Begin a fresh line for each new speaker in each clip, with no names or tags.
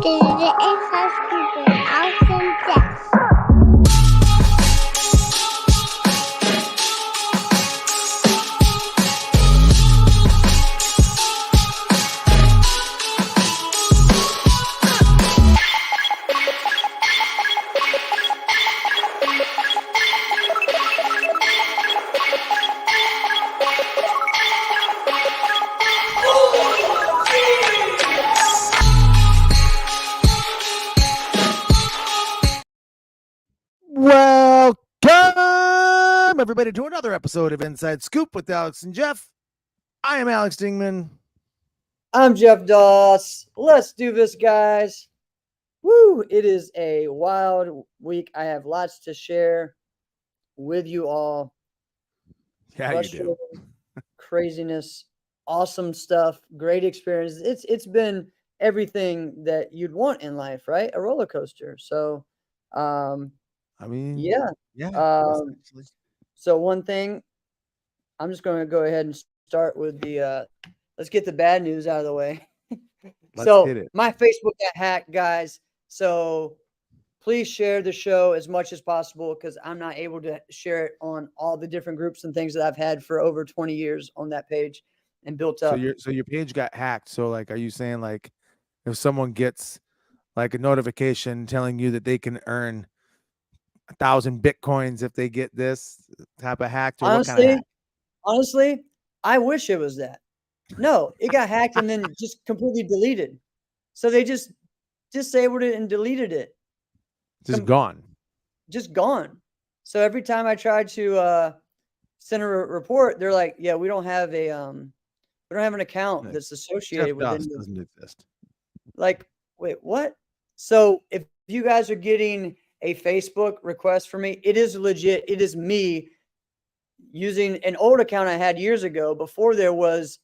The ex-housekeeper Allison Jess.
Welcome, everybody, to another episode of Inside Scoop with Alex and Jeff. I am Alex Dingman.
I'm Jeff Doss. Let's do this, guys. Woo! It is a wild week. I have lots to share with you all.
Yeah, you do.
Craziness, awesome stuff, great experience. It's been everything that you'd want in life, right? A roller coaster. So,
I mean,
yeah. So one thing, I'm just going to go ahead and start with the. Let's get the bad news out of the way.
Let's hit it.
My Facebook got hacked, guys. So please share the show as much as possible because I'm not able to share it on all the different groups and things that I've had for over 20 years on that page and built up.
So your page got hacked. So like, are you saying like, if someone gets like a notification telling you that they can earn 1,000 Bitcoins if they get this type of hacked, or what kind of hack?
Honestly, I wish it was that. No, it got hacked and then just completely deleted. So they just disabled it and deleted it.
Gone.
Just gone. So every time I tried to send a report, they're like, "Yeah, we don't have an account that's associated with it."
Doesn't exist.
Like, wait, what? So if you guys are getting a Facebook request for me, it is legit. It is me using an old account I had years ago before there was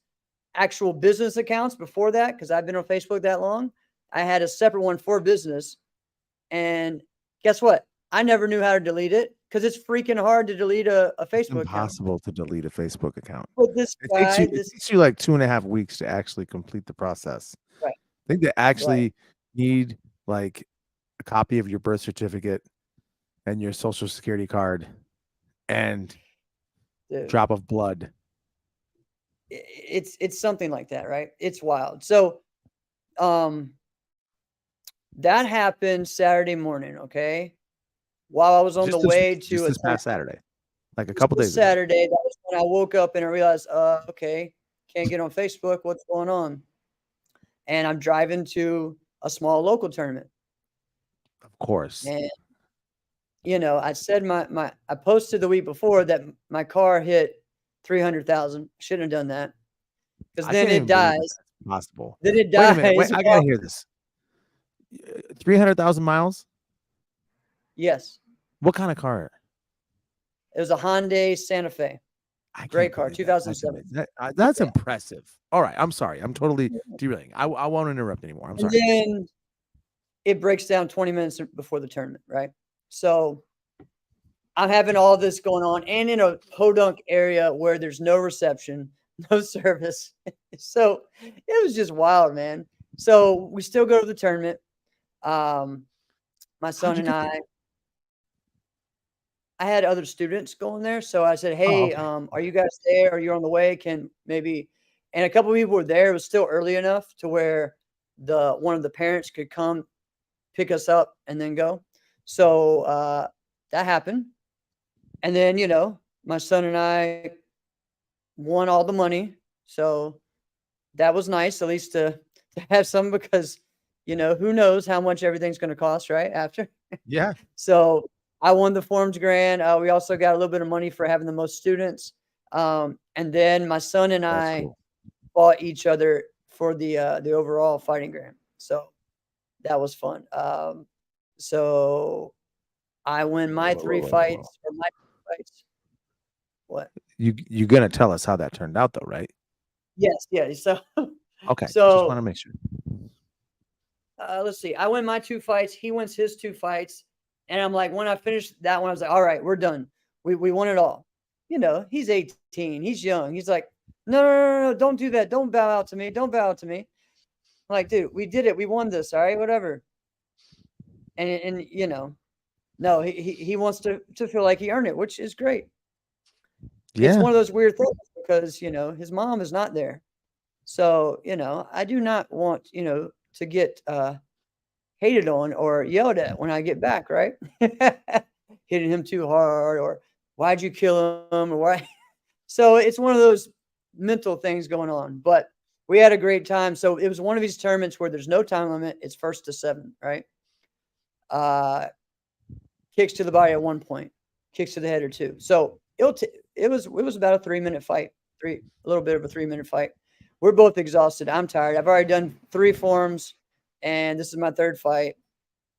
actual business accounts. Before that, because I've been on Facebook that long, I had a separate one for business. And guess what? I never knew how to delete it because it's freaking hard to delete a Facebook
Impossible to delete a Facebook account.
But this guy,
it takes you like 2.5 weeks to actually complete the process.
Right.
I think they actually need like a copy of your birth certificate and your social security card and drop of blood.
It's something like that, right? It's wild. So that happened Saturday morning, okay? While I was on the way to
this past Saturday, like a couple days ago.
Saturday, that was when I woke up and I realized, okay, can't get on Facebook. What's going on? And I'm driving to a small local tournament.
Of course.
And I said I posted the week before that my car hit 300,000. Shouldn't have done that because then it dies.
Possible.
Then it dies.
Wait, I gotta hear this. 300,000 miles?
Yes.
What kind of car?
It was a Hyundai Santa Fe. Great car, 2007.
That's impressive. All right, I'm sorry. I'm totally derailing. I won't interrupt anymore. I'm sorry.
And then it breaks down 20 minutes before the tournament, right? So I'm having all this going on and in a podunk area where there's no reception, no service. So it was just wild, man. So we still go to the tournament. My son and I had other students going there. So I said, hey, are you guys there? Are you on the way? Can maybe, and a couple of people were there. It was still early enough to where one of the parents could come pick us up and then go. So that happened. And then, my son and I won all the money. So that was nice, at least to have some, because, who knows how much everything's going to cost, right? After.
Yeah.
So I won the Forms Grand. We also got a little bit of money for having the most students. And then my son and I fought each other for the overall Fighting Grand. So that was fun. So I win my three fights. What?
You're gonna tell us how that turned out, though, right?
Yes. Yeah. So
okay. So just want to make sure.
Let's see. I win my 2 fights. He wins his 2 fights. And I'm like, when I finished that one, I was like, all right, we're done. We won it all. He's 18. He's young. He's like, no, don't do that. Don't bow out to me. Don't bow out to me. like, dude, we did it. We won this. All right, whatever. And you know, no, he wants to feel like he earned it, which is great. It's
Yeah.
one of those weird things because, you know, his mom is not there. So, you know, I do not want, you know, to get hated on or yelled at when I get back, right? Hitting him too hard, or why'd you kill him, or why? So it's one of those mental things going on. But we had a great time. So it was one of these tournaments where there's no time limit. It's 1st to 7, right? Kicks to the body at 1 point, kicks to the head or 2. So it was about a 3-minute fight, a little bit of a 3-minute fight. We're both exhausted. I'm tired. I've already done 3 forms, and this is my 3rd fight,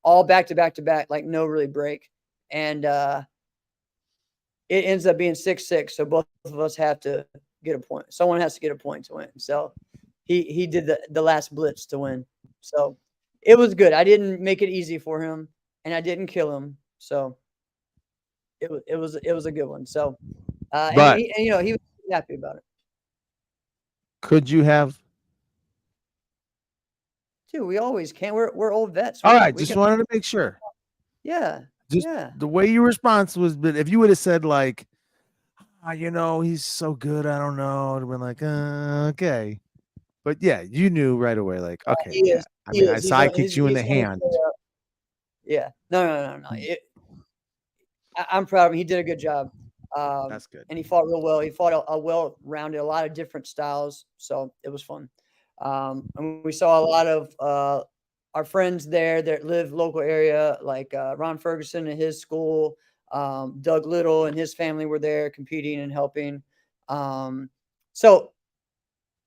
all back to back to back, like no really break. And it ends up being 6-6. So both of us have to get a point. Someone has to get a point to win. So he did the last blitz to win. So it was good. I didn't make it easy for him, and I didn't kill him. So it was a good one. So
But
and you know, he was happy about it.
could you have?
Dude, we always can. We're old vets.
All right,
We
just
can,
wanted to make sure.
yeah.
Just
Yeah.
the way your response was, but if you would have said like, you know, he's so good, I don't know, I'd have been like, okay. But yeah, you knew right away, like, okay,
He
yeah.
is.
I
He
mean, I
is. He's on,
sidekicked you in the
he's gonna
hand.
stay up. Yeah. No. I'm proud of him. He did a good job.
That's good.
And he fought real well. He fought a well-rounded, a lot of different styles. So it was fun. And we saw a lot of our friends there that live local area, like Ron Ferguson and his school, Doug Little and his family were there competing and helping. So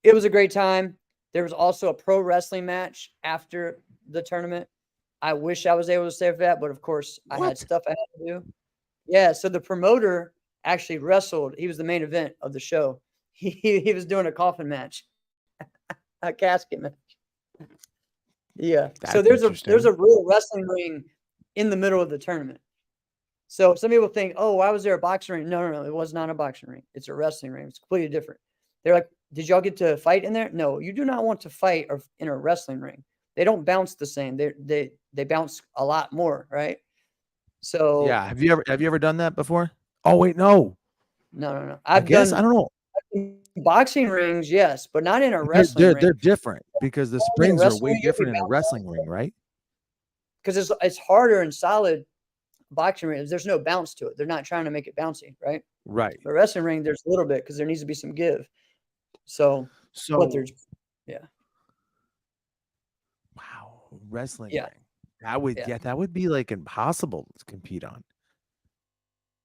it was a great time. There was also a pro wrestling match after the tournament. I wish I was able to stay for that, but of course I had
What?
stuff I had to do. Yeah, so the promoter actually wrestled. He was the main event of the show. He was doing a coffin match, a casket match. Yeah. So
That's
there's a
interesting.
real wrestling ring in the middle of the tournament. So some people think, oh, why was there a boxing ring? No. It was not a boxing ring. It's a wrestling ring. It's completely different. They're like, did y'all get to fight in there? No, you do not want to fight or in a wrestling ring. They don't bounce the same. They bounce a lot more, right? So
Yeah. Have you ever done that before? Oh wait, no.
no.
I
I've
guess I
done
don't know.
boxing rings, yes, but not in a
They're
wrestling
they're
ring.
different because the
In a
springs are
wrestling
way
ring, you'll be
different in a
bouncing
wrestling ring, right?
because it's harder and solid. Boxing rings, there's no bounce to it. They're not trying to make it bouncy, right?
Right.
But wrestling ring, there's a little bit because there needs to be some give. So, but
So
there's, yeah,
wow, wrestling
yeah,
ring. That would
yeah,
that would be like impossible to compete on.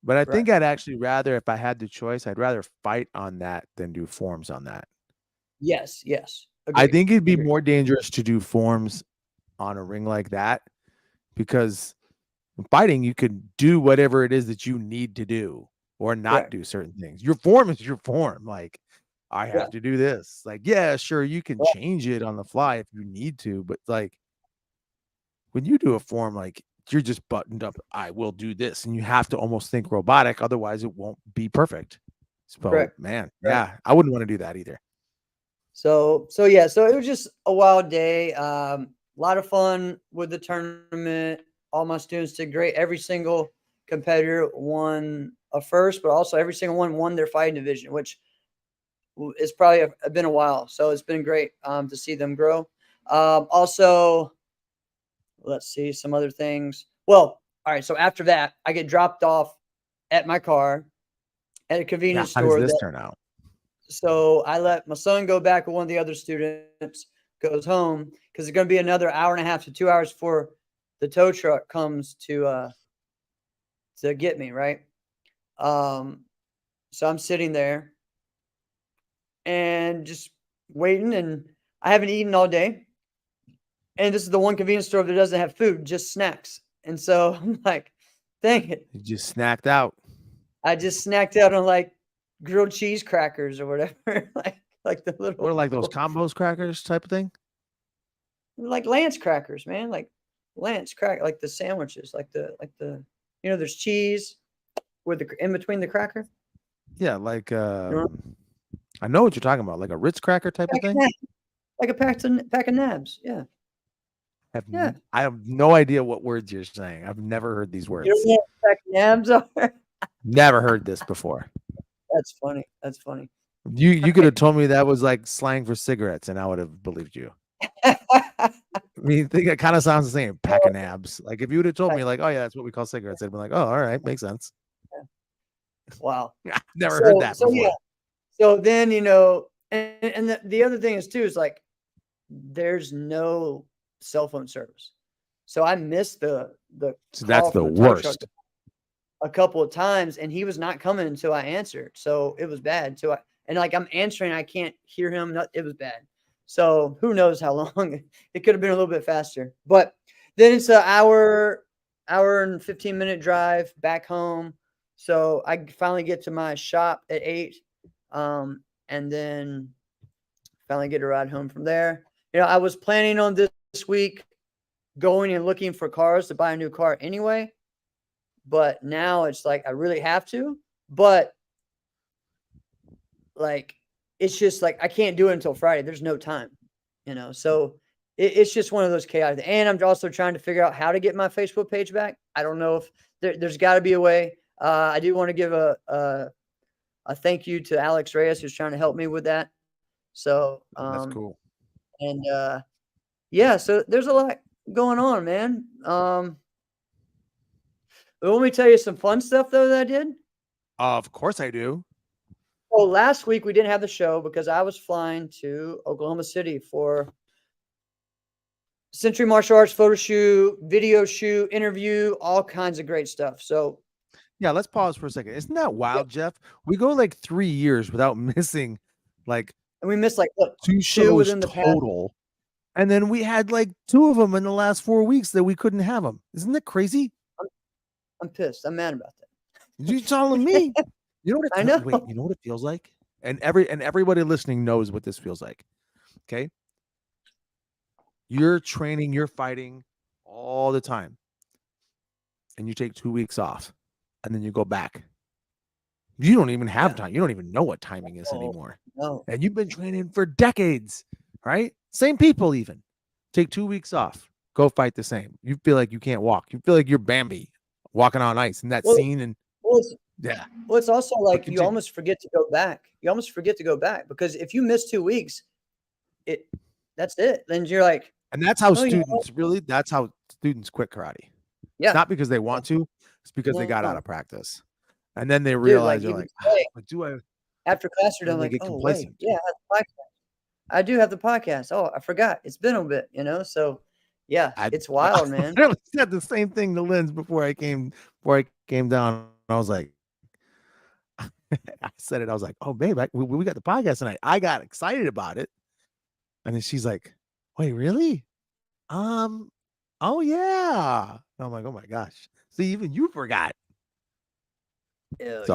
But I
right.
think I'd actually rather, if I had the choice, I'd rather fight on that than do forms on that.
Yes.
I
Agreed.
think it'd be
Agreed.
more dangerous to do forms on a ring like that because in fighting, you could do whatever it is that you need to do or not
Correct.
do certain things. Your form is your form. Like, I
Yeah.
have to do this. Like, yeah, sure, you can
Well,
change it on the fly if you need to, but like when you do a form, like you're just buttoned up, I will do this, and you have to almost think robotic, otherwise it won't be perfect. So,
correct.
man,
Right.
yeah, I wouldn't want to do that either.
So yeah. So it was just a wild day. A lot of fun with the tournament. All my students did great. Every single competitor won a first, but also every single one won their fighting division, which it's probably been a while. So it's been great to see them grow. Also, let's see some other things. Well, all right. So after that, I get dropped off at my car at a
Yeah,
convenience
how does
store.
this turn out?
So I let my son go back with one of the other students, goes home because it's going to be another hour and a half to 2 hours before the tow truck comes to get me. Right. So I'm sitting there and just waiting, and I haven't eaten all day. And this is the one convenience store that doesn't have food, just snacks. And so I'm like, dang it.
You just snacked out.
I just snacked out on like grilled cheese crackers or whatever. like the
What are
little
like those combos crackers type of thing?
like Lance crackers, man. Like Lance crack, like the sandwiches, you know, there's cheese with the in between the cracker.
Yeah, like
You know,
I know what you're talking about, like a Ritz cracker type of thing.
like a pack of nabs. Yeah. Yeah.
I have no idea what words you're saying. I've never heard these
You
words.
don't know what a pack of nabs are?
Never heard this before.
That's funny. That's funny.
You could have told me that was like slang for cigarettes, and I would have believed you. I mean, think it kind of sounds the same. Pack of nabs. Like if you would have told me, like, oh yeah, that's what we call cigarettes, I'd be like, oh, all right, makes sense.
Wow.
I've never heard that before.
Yeah. So then, you know, and the other thing is too, is like, there's no cell phone service. So I missed the
So that's the
from tow truck
worst.
a couple of times, and he was not coming until I answered. So it was bad. So like I'm answering, I can't hear him. It was bad. So who knows how long it could have been a little bit faster, but then it's an hour and 15-minute drive back home. So I finally get to my shop at 8. And then finally get a ride home from there. You know, I was planning on this week going and looking for cars to buy a new car anyway, but now it's like I really have to, but like it's just like I can't do it until Friday. There's no time, you know. So it's just one of those chaotic. And I'm also trying to figure out how to get my Facebook page back. I don't know if there's got to be a way. I do want to give a thank you to Alex Reyes, who's trying to help me with that. So
That's cool.
And yeah, so there's a lot going on, man. Let me tell you some fun stuff though that I did.
Of course I do.
Well, last week we didn't have the show because I was flying to Oklahoma City for Century Martial Arts photo shoot, video shoot, interview, all kinds of great stuff. So
yeah, let's pause for a second. Isn't that wild, Jeff? We go like 3 years without missing like,
and we missed like what,
2 shows
within the
total. And then we had like 2 of them in the last 4 weeks that we couldn't have them. Isn't that crazy?
I'm pissed. I'm mad about that.
You telling me? You know what
I know.
Wait, you know what it feels like? And everybody listening knows what this feels like. Okay? You're training, you're fighting all the time. And you take 2 weeks off. And then you go back. You don't even have time. You don't even know what timing is anymore.
No.
And you've been training for decades, right? Same people even. Take 2 weeks off. Go fight the same. You feel like you can't walk. You feel like you're Bambi walking on ice in that scene. And yeah.
Well, it's also like you almost forget to go back. You almost forget to go back because if you miss 2 weeks, that's it. Then you're like,
and that's how that's how students quit karate.
Yeah.
It's not because they want to, it's because they got out of practice. And then they realize you're like, do I
after class you're done like,
get complacent?
Wait, yeah, I do have the podcast. Oh, I forgot. It's been a bit, you know. So yeah, it's wild, man.
I said the same thing to Linz before I came down. I was like, I said it. I was like, oh, babe, we got the podcast tonight. I got excited about it. And then she's like, wait, really? Oh, yeah. And I'm like, oh, my gosh. See, even you forgot.
It's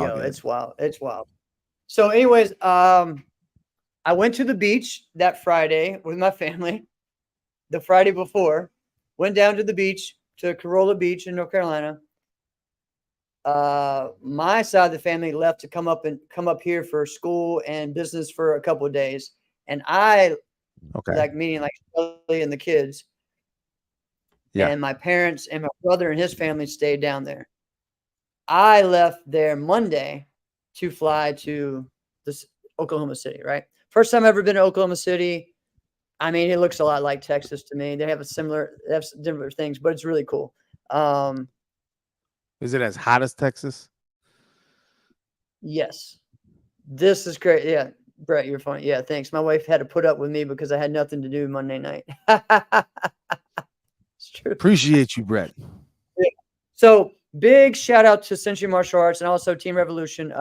wild. It's wild. So anyways, I went to the beach that Friday with my family. The Friday before, went down to the beach, to Corolla Beach in North Carolina. My side of the family left to come up here for school and business for a couple of days. And I like meeting like Charlie and the kids. Yeah. And my parents and my brother and his family stayed down there. I left there Monday to fly to this Oklahoma City, right? First time I've ever been to Oklahoma City. I mean, it looks a lot like Texas to me. They have different things, but it's really cool.
Is it as hot as Texas?
Yes. This is great. Yeah. Brett, you're funny. Yeah, thanks. My wife had to put up with me because I had nothing to do Monday night. It's true.
Appreciate you, Brett.
Yeah. So big shout out to Century Martial Arts and also Team Revolution.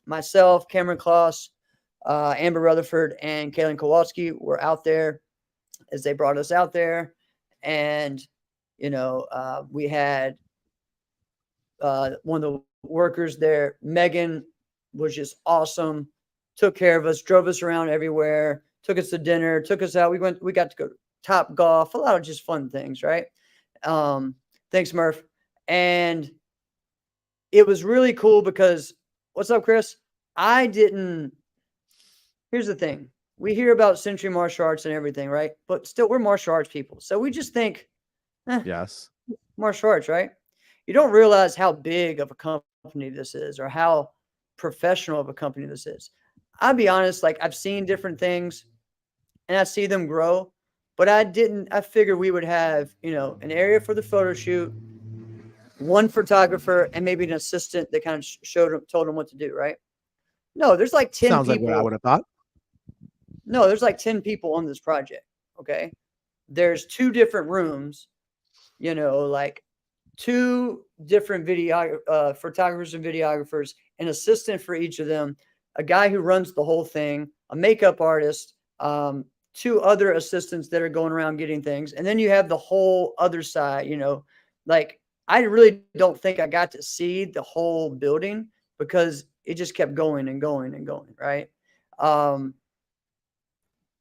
Myself, Cameron Kloss, Amber Rutherford, and Kaylin Kowalski were out there as they brought us out there. And, you know, we had one of the workers there, Megan, was just awesome. Took care of us, drove us around everywhere, took us to dinner, took us out. We got to go to Top Golf, a lot of just fun things, right? Thanks, Murph. And it was really cool because, what's up, Chris? Here's the thing. we hear about Century Martial Arts and everything, right? But still, we're martial arts people. So we just think,
Yes.
martial arts, right? You don't realize how big of a company this is or how professional of a company this is. I'll be honest, like I've seen different things and I see them grow, but I figured we would have, an area for the photo shoot, one photographer, and maybe an assistant that kind of told them what to do, right? No, there's like 10
Sounds like what I
people.
would have thought.
No, there's like 10 people on this project. Okay. There's 2 different rooms, like 2 different photographers and videographers, an assistant for each of them, a guy who runs the whole thing, a makeup artist, 2 other assistants that are going around getting things. And then you have the whole other side, like I really don't think I got to see the whole building because it just kept going and going and going. Right.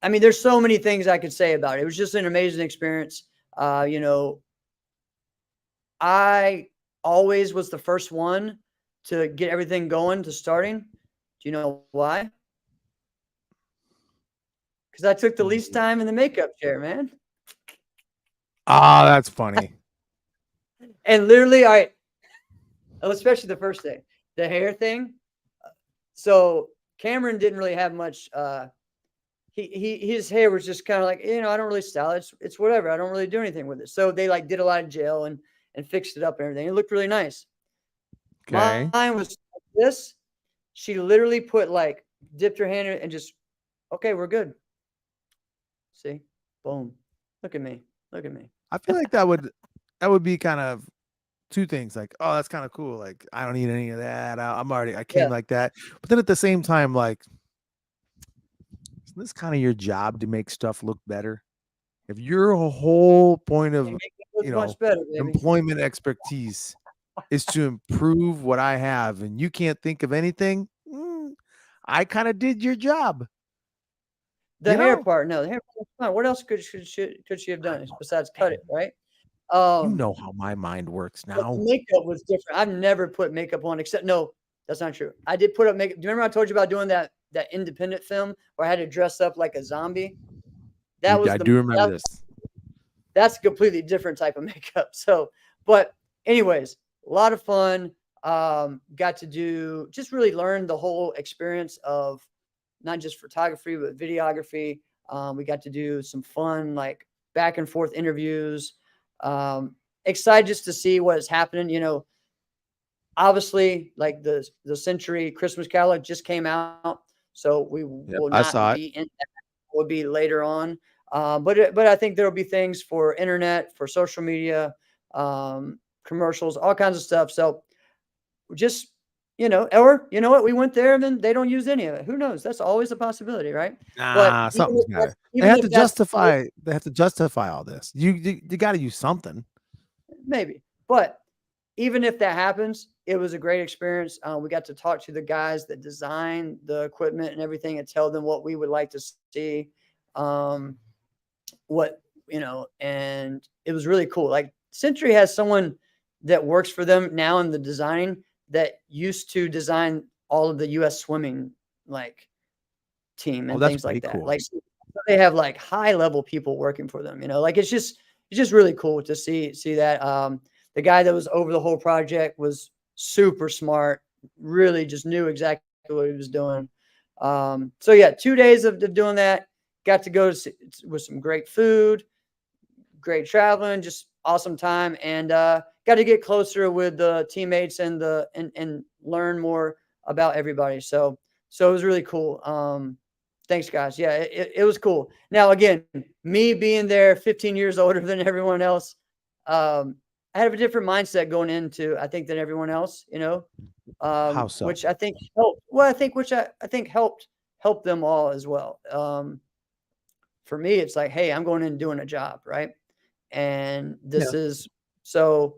I mean, there's so many things I could say about it. It was just an amazing experience. I always was the first one to get everything going to starting. Do you know why? Because I took the least time in the makeup chair, man.
Ah, that's funny.
And literally, especially the first day, the hair thing. So Cameron didn't really have much. His hair was just kind of like, I don't really style it. It's whatever. I don't really do anything with it. So they like did a lot of gel and fixed it up and everything. It looked really nice.
Okay.
Mine was like this. She literally dipped her hand in it and just, okay, we're good. See, boom. Look at me. Look at me.
I feel like that would be kind of 2 things. Like, oh, that's kind of cool. Like, I don't need any of that. I came like that. But then at the same time, like, isn't this kind of your job to make stuff look better? If your whole point of
much better,
employment expertise is to improve what I have, and you can't think of anything, I kind of did your job.
The hair part, no, the hair part was fine. What else could she have done besides cut it, right?
You know how my mind works now.
Makeup was different. I've never put makeup on except no, that's not true. I did put up makeup. Do you remember I told you about doing that independent film where I had to dress up like a zombie?
I do remember this.
That's a completely different type of makeup. So, but anyways, a lot of fun. Got to just really learn the whole experience of not just photography, but videography. We got to do some fun, like back and forth interviews. Excited just to see what is happening. Obviously, like the Century Christmas Carol just came out, so we will not be in that. Will be later on. But I think there will be things for internet, for social media, commercials, all kinds of stuff. So just, or you know what, we went there and then they don't use any of it. Who knows? That's always a possibility, right?
Nah, something's got. They have to justify. They have to justify all this. You got to use something.
Maybe, but even if that happens, it was a great experience. We got to talk to the guys that design the equipment and everything, and tell them what we would like to see. And it was really cool. Like Century has someone that works for them now in the design that used to design all of the U.S. swimming team and things like that. Cool. Like they have like high level people working for them. Like it's just really cool to see that. The guy that was over the whole project was super smart. Really, just knew exactly what he was doing. So yeah, 2 days of doing that. Got to go with some great food, great traveling, just awesome time, and got to get closer with the teammates and learn more about everybody. So it was really cool. Thanks, guys. Yeah, it was cool. Now, again, me being there 15 years older than everyone else, I have a different mindset going into, I think, than everyone else,
How so?
Which I think helped. Well, I think helped them all as well. For me, it's like, hey, I'm going in and doing a job, right? And this is so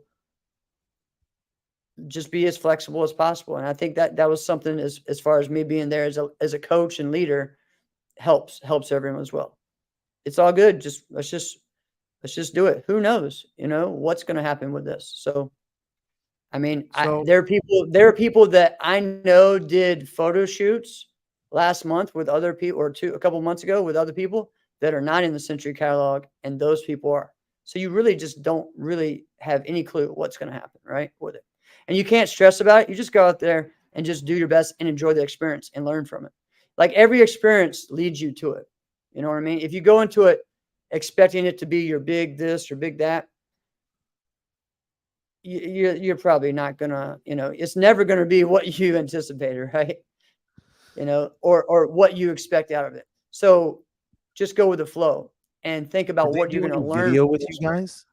just be as flexible as possible. And I think that was something as far as me being there as a coach and leader helps everyone as well. It's all good. Let's just do it. Who knows, what's going to happen with this. So, I mean, there are people that I know did photo shoots last month with other people, or a couple months ago with other people that are not in the Century catalog, and those people are. So you really just don't really have any clue what's going to happen, right, with it. And you can't stress about it. You just go out there and just do your best and enjoy the experience and learn from it. Like every experience leads you to it. You know what I mean? If you go into it expecting it to be your big this or big that, you're probably not gonna, it's never gonna be what you anticipated, right? Or what you expect out of it. So just go with the flow and think about
Did they
what you're
do
gonna
any
learn.
video with you guys?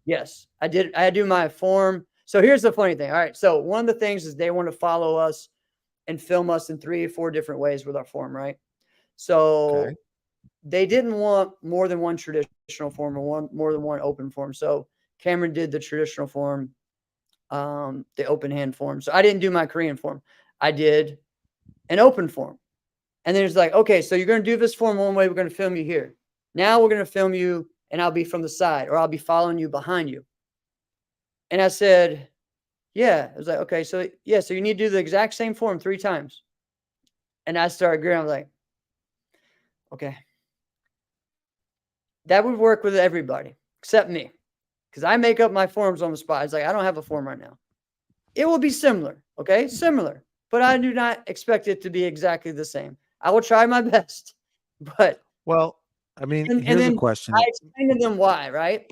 Yes, I did. I do my form. So here's the funny thing. All right. So one of the things is they want to follow us and film us in 3 or 4 different ways with our form, right? So
Okay.
they didn't want more than one traditional form or more than one open form. So Cameron did the traditional form, the open hand form. So I didn't do my Korean form. I did an open form. And then it's like, okay, so you're going to do this form one way. We're going to film you here. Now we're going to film you and I'll be from the side, or I'll be following you behind you. And I said, yeah. I was like, okay, so yeah, so you need to do the exact same form 3 times. And I started agreeing. I was like, okay. That would work with everybody except me, because I make up my forms on the spot. It's like, I don't have a form right now. It will be similar, okay? Similar, but I do not expect it to be exactly the same. I will try my best, but
Well, I mean,
and
here's a
then
question.
I explained to them why, right?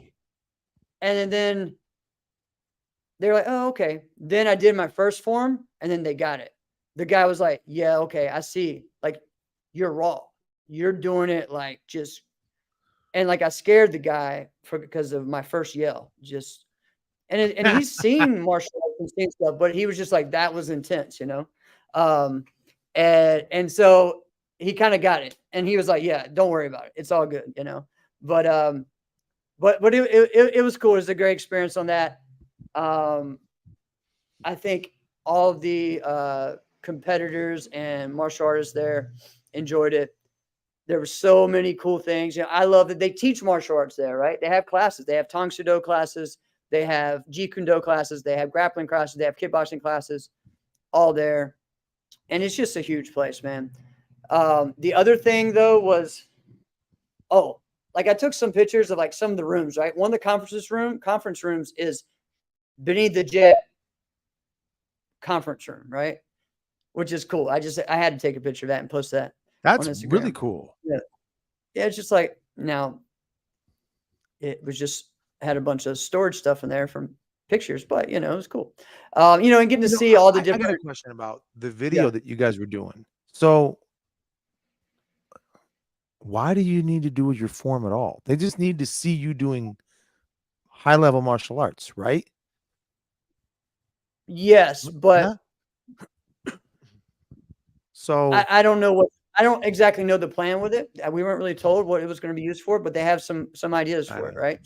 And then they're like, oh, okay. Then I did my first form and then they got it. The guy was like, yeah, okay, I see. Like, you're raw. You're doing it like just, and like I scared the guy because of my first yell. Just, and he's seen martial arts and seen stuff, but he was just like, that was intense, and so he kind of got it, and he was like, yeah, don't worry about it. It's all good, But it was cool. It was a great experience on that. I think all of the competitors and martial artists there enjoyed it. There were so many cool things. I love that they teach martial arts there, right? They have classes. They have Tang Soo Do classes. They have Jeet Kune Do classes. They have grappling classes. They have kickboxing classes, all there. And it's just a huge place, man. The other thing, though, was, like I took some pictures of like some of the rooms, right? One of the conference rooms is Benny the Jet conference room, right? Which is cool. I had to take a picture of that and post that.
That's
on Instagram.
really cool.
Yeah. It's just like, now it was just had a bunch of storage stuff in there from pictures, but it was cool. And getting to see all the different.
I got a question about the video that you guys were doing. So why do you need to do your form at all? They just need to see you doing high level martial arts, right?
Yes, but
so
I don't know I don't exactly know the plan with it. We weren't really told what it was going to be used for, but they have some ideas for it, right?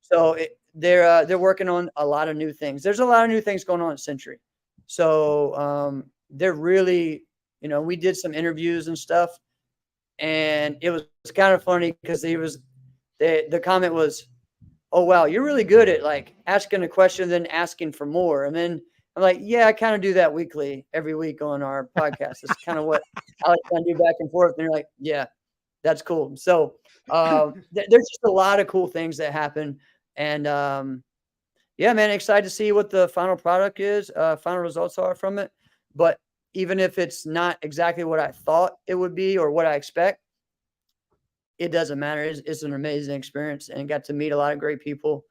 So they're working on a lot of new things. There's a lot of new things going on at Century. So they're really, we did some interviews and stuff, and it was kind of funny because the comment was, oh wow, you're really good at like asking a question then asking for more. And then I'm like, yeah, I kind of do that every week on our podcast. It's kind of what I like to do back and forth. And they're like, yeah, that's cool. So there's just a lot of cool things that happen. And yeah, man, excited to see what the final product is, final results are from it. But even if it's not exactly what I thought it would be or what I expect, it doesn't matter. It's an amazing experience, and got to meet a lot of great people.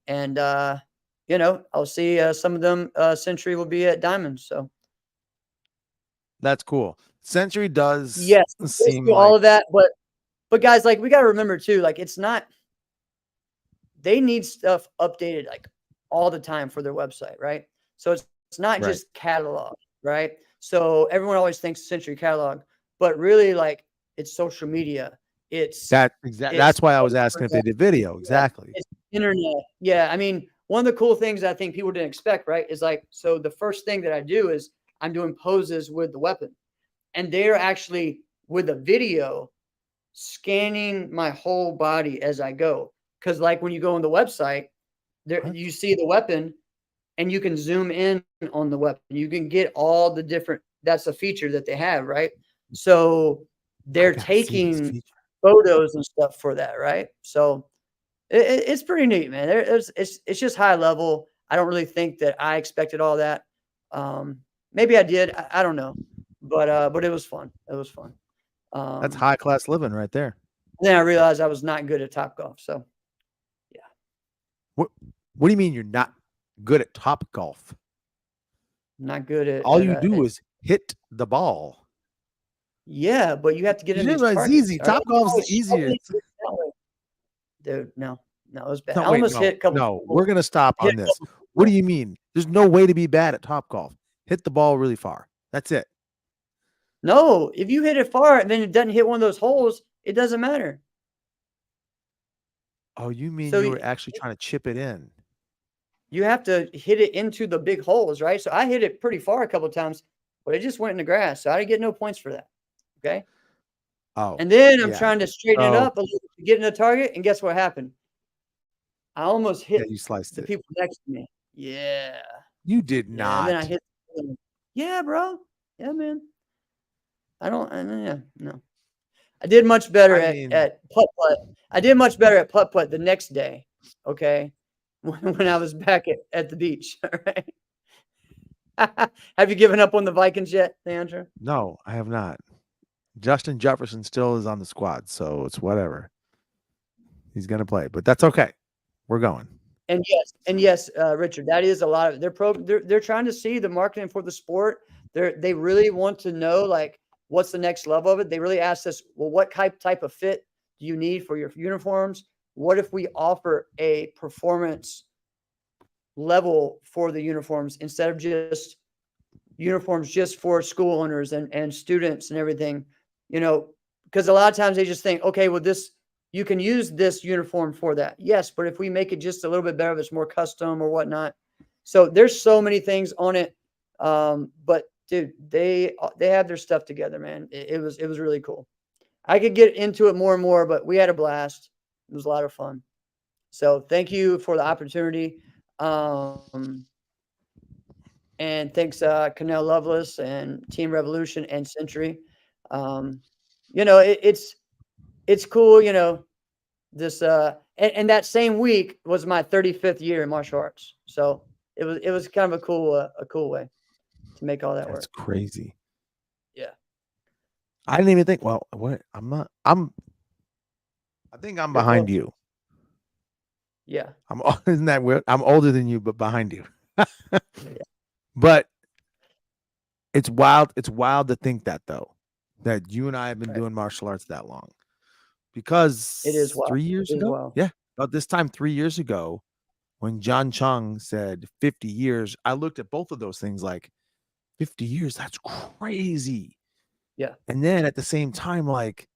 And I'll see some of them. Century will be at Diamond, so
that's cool. Century does
seem like all of that, but guys, like, we got to remember too, like, it's not. They need stuff updated like all the time for their website, right? So it's not just catalog, right? So everyone always thinks Century catalog, but really, like, it's social media.
That's why I was asking if they did video. Exactly.
It's internet. Yeah. I mean, one of the cool things I think people didn't expect, right, is like, so the first thing that I do is I'm doing poses with the weapon, and they're actually with a video scanning my whole body as I go. Cause like when you go on the website there, you see the weapon and you can zoom in on the weapon. You can get all the different, that's a feature that they have, right? So they're
gotta see this
taking
feature.
photos and stuff for that, right? So it's pretty neat, man. It's just high level. I don't really think that I expected all that. Maybe I did. I don't know, but it was fun. It was fun.
That's high class living right there.
Then I realized I was not good at Topgolf. So
What do you mean you're not good at Topgolf?
not good at
All you do is hit the ball.
yeah, but you have to get
You
in these
know, it's
targets.
easy.
all right?
Topgolf's
Oh,
easier.
Dude, no, it was bad.
No,
I
wait,
almost hit a couple.
no, we're gonna stop
hit
on
a
this.
couple
What do you mean? There's no way to be bad at Topgolf. Hit the ball really far. That's it.
No, if you hit it far and then it doesn't hit one of those holes, it doesn't matter.
Oh, you mean
So
you were actually trying to chip it in?
you have to hit it into the big holes, right? So I hit it pretty far a couple of times, but it just went in the grass. So I didn't get no points for that. Okay.
Oh,
And then I'm
yeah.
trying to straighten it
So-
up a little to get in the target. And guess what happened? I almost hit
yeah, you sliced
the
it.
people next to me. Yeah.
You did
Yeah.
not.
And then I hit. Yeah, bro. Yeah, man. Yeah, no. I did much better
I mean-
at putt-putt. I did much better at putt-putt the next day. Okay. When I was back at the beach. All right. Have you given up on the Vikings yet, Leandro?
No, I have not. Justin Jefferson still is on the squad, so it's whatever. He's gonna play, but that's okay. We're going.
And yes, Richard, that is a lot of they're trying to see the marketing for the sport. They really want to know like what's the next level of it. They really asked us, well, what type of fit do you need for your uniforms? What if we offer a performance level for the uniforms instead of just uniforms just for school owners and students and everything? You know, because a lot of times they just think, okay, well, you can use this uniform for that. Yes, but if we make it just a little bit better, if it's more custom or whatnot. So there's so many things on it. But dude, they have their stuff together, man. It was really cool. I could get into it more and more, but we had a blast. It was a lot of fun. So thank you for the opportunity. And thanks, Canal Lovelace and Team Revolution and Century. You know, it's cool, you know, this and that same week was my 35th year in martial arts. So it was kind of a cool way to make all that
That's
work.
crazy.
Yeah.
I didn't even think. Well, what? I think I'm behind you.
Yeah.
Isn't that weird? I'm older than you, but behind you. But it's wild. It's wild to think that though, that you and I have been doing martial arts that long. Because
It is wild.
3 years
It is
ago,
wild.
yeah, about this time 3 years ago, when John Chung said 50 years, I looked at both of those things like 50 years. That's crazy.
Yeah.
And then at the same time, like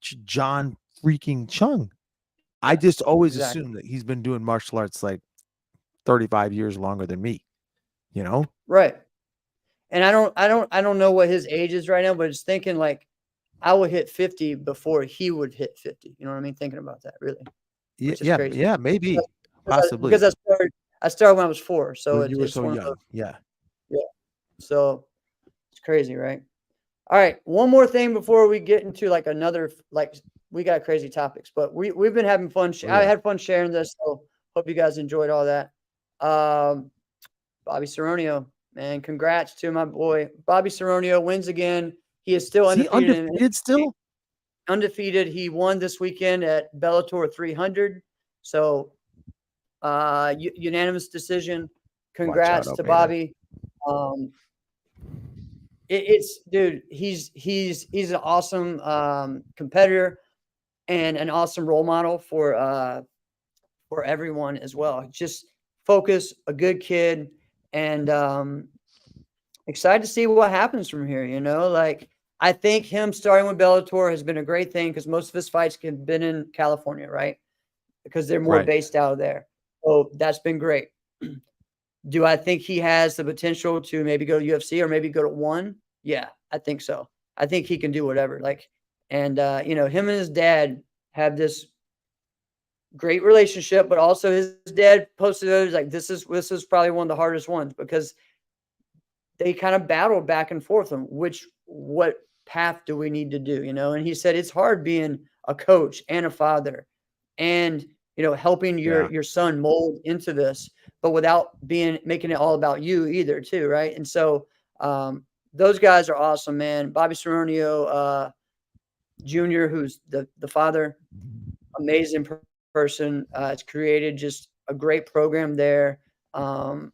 John freaking Chung. I just always
exactly.
assumed that he's been doing martial arts like 35 years longer than me, you know?
Right. And I don't know what his age is right now, but it's thinking like I would hit 50 before he would hit 50. You know what I mean? Thinking about that, really. Which is crazy.
Yeah, maybe. Possibly.
Because I started when I was 4. So
you were
it's
so
one of
young.
those-
Yeah.
So it's crazy, right? All right. One more thing before we get into like another, like we got crazy topics, but we've been having fun.
Oh, yeah.
I had fun sharing this. So hope you guys enjoyed all that. Bobby Ceronio, man, congrats to my boy. Bobby Ceronio wins again. He is still
Is he
undefeated.
undefeated still?
Undefeated. He won this weekend at Bellator 300. So unanimous decision. Congrats
out,
to
Almeida.
Bobby. It's dude, he's an awesome competitor and an awesome role model for everyone as well. Just focus, a good kid, and excited to see what happens from here. You know, like I think him starting with Bellator has been a great thing because most of his fights have been in California, right? Because they're more
Right.
based out of there. So that's been great. Do I think he has the potential to maybe go to UFC or maybe go to ONE? Yeah, I think so. I think he can do whatever. Like, and you know, him and his dad have this great relationship, but also his dad posted others like this is probably one of the hardest ones because they kind of battled back and forth on what path do we need to do, And he said it's hard being a coach and a father and, helping
Yeah.
your son mold into this, but without making it all about you either too, right? And so those guys are awesome, man. Bobby Sirronio Jr., who's the father, amazing person. It's created just a great program there. And,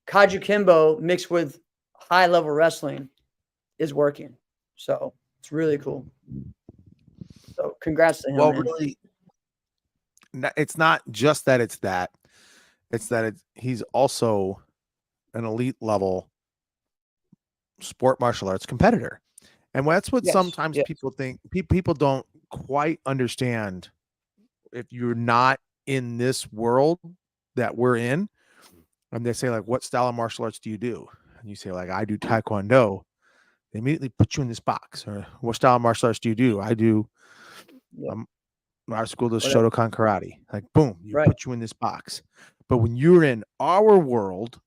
Kajukenbo mixed with high level wrestling is working. So it's really cool. So congrats to him.
Well,
man.
really, it's not just that it's that. It's that he's also an elite level sport martial arts competitor. And that's what
Yes,
sometimes
yes.
people think. People don't quite understand if you're not in this world that we're in. And they say, like, what style of martial arts do you do? And you say, like, I do Taekwondo. They immediately put you in this box. Or what style of martial arts do you do? I do our school does
Whatever.
Shotokan karate. Like, boom, you
Right.
put you in this box. But when you're in our world,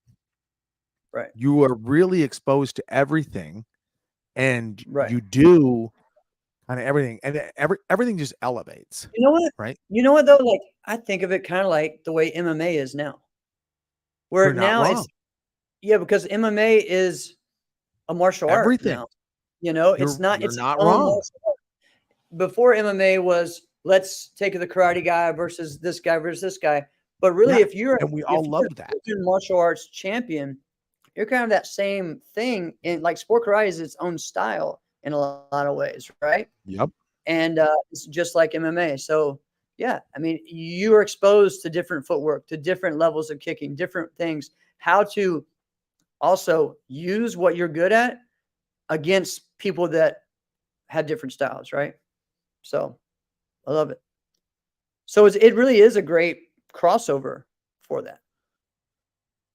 Right.
you are really exposed to everything, and
Right.
you do kind of everything, and everything just elevates.
You know what?
Right?
You know what though? Like I think of it kind of like the way MMA is now. Where
You're not
now
wrong.
because MMA is a martial art
Everything.
now.
You're
It's not.
you're
It's its
not
own
wrong.
martial art. Before MMA was let's take the karate guy versus this guy versus this guy. But really,
Yeah,
if you're
and we all loved that.
a martial arts champion, you're kind of that same thing. In like sport karate is its own style in a lot of ways, right?
Yep.
And it's just like MMA. So yeah, I mean, you are exposed to different footwork, to different levels of kicking, different things, how to also use what you're good at against people that have different styles, right? So I love it. So it really is a great crossover for that,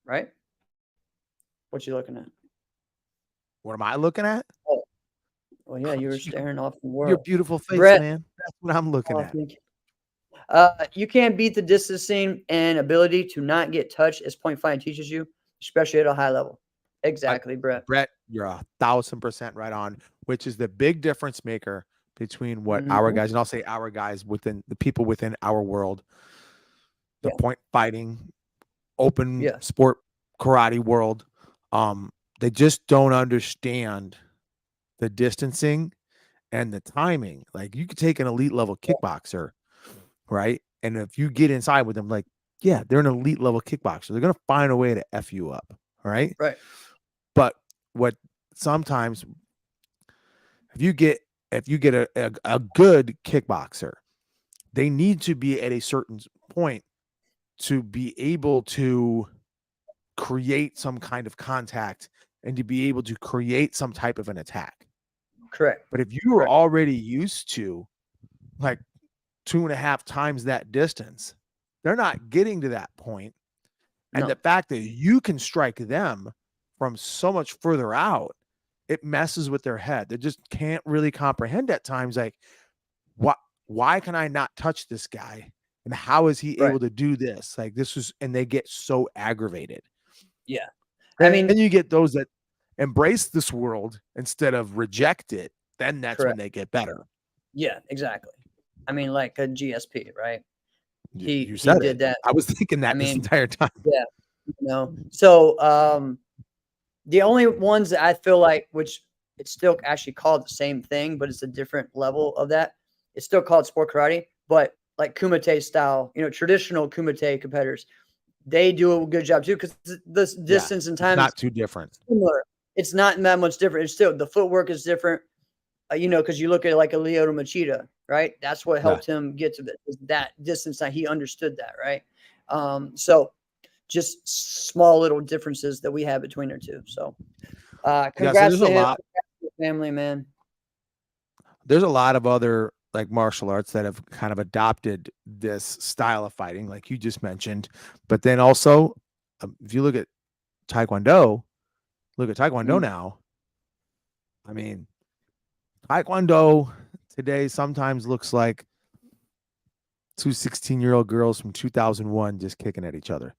right? What you looking at?
What am I looking at?
Well, yeah, you were staring off the world.
Your beautiful face,
Brett,
man. That's what I'm looking at.
thank you. You can't beat the distancing and ability to not get touched as point fighting teaches you, especially at a high level. Exactly, Brett.
Brett, you're 1,000% right on, which is the big difference maker between what our guys, and I'll say our guys within the people within our world, the point fighting, open sport karate world. They just don't understand the distancing and the timing. Like you could take an elite level kickboxer, right? And if you get inside with them, like, yeah, they're an elite level kickboxer. They're gonna find a way to F you up, right?
Right.
But what sometimes if you get a good kickboxer, they need to be at a certain point to be able to create some kind of contact and to be able to create some type of an attack.
Correct.
But if you are already used to like 2.5 times that distance, they're not getting to that point. And the fact that you can strike them from so much further out, it messes with their head. They just can't really comprehend at times, like, why can I not touch this guy? And how is he able to do this? Like and they get so aggravated.
Yeah.
I mean, and you get those that embrace this world instead of reject it, then that's when they get better.
Yeah, exactly. I mean, like a GSP, right?
You
said
did that. I was thinking that this entire time.
Yeah. So the only ones that I feel like, which it's still actually called the same thing, but it's a different level of that. It's still called sport karate, but like Kumite style, traditional Kumite competitors, they do a good job too because the distance and time
is not too different.
Similar. It's not that much different. It's still the footwork is different, because you look at like a Lyoto Machida, right? That's what helped him get to that distance. That he understood that, right? So just small little differences that we have between our two. So congrats to him, family, man.
There's a lot of other like martial arts that have kind of adopted this style of fighting, like you just mentioned. But then also, if you look at Taekwondo, now. I mean, Taekwondo today sometimes looks like two 16-year-old girls from 2001 just kicking at each other.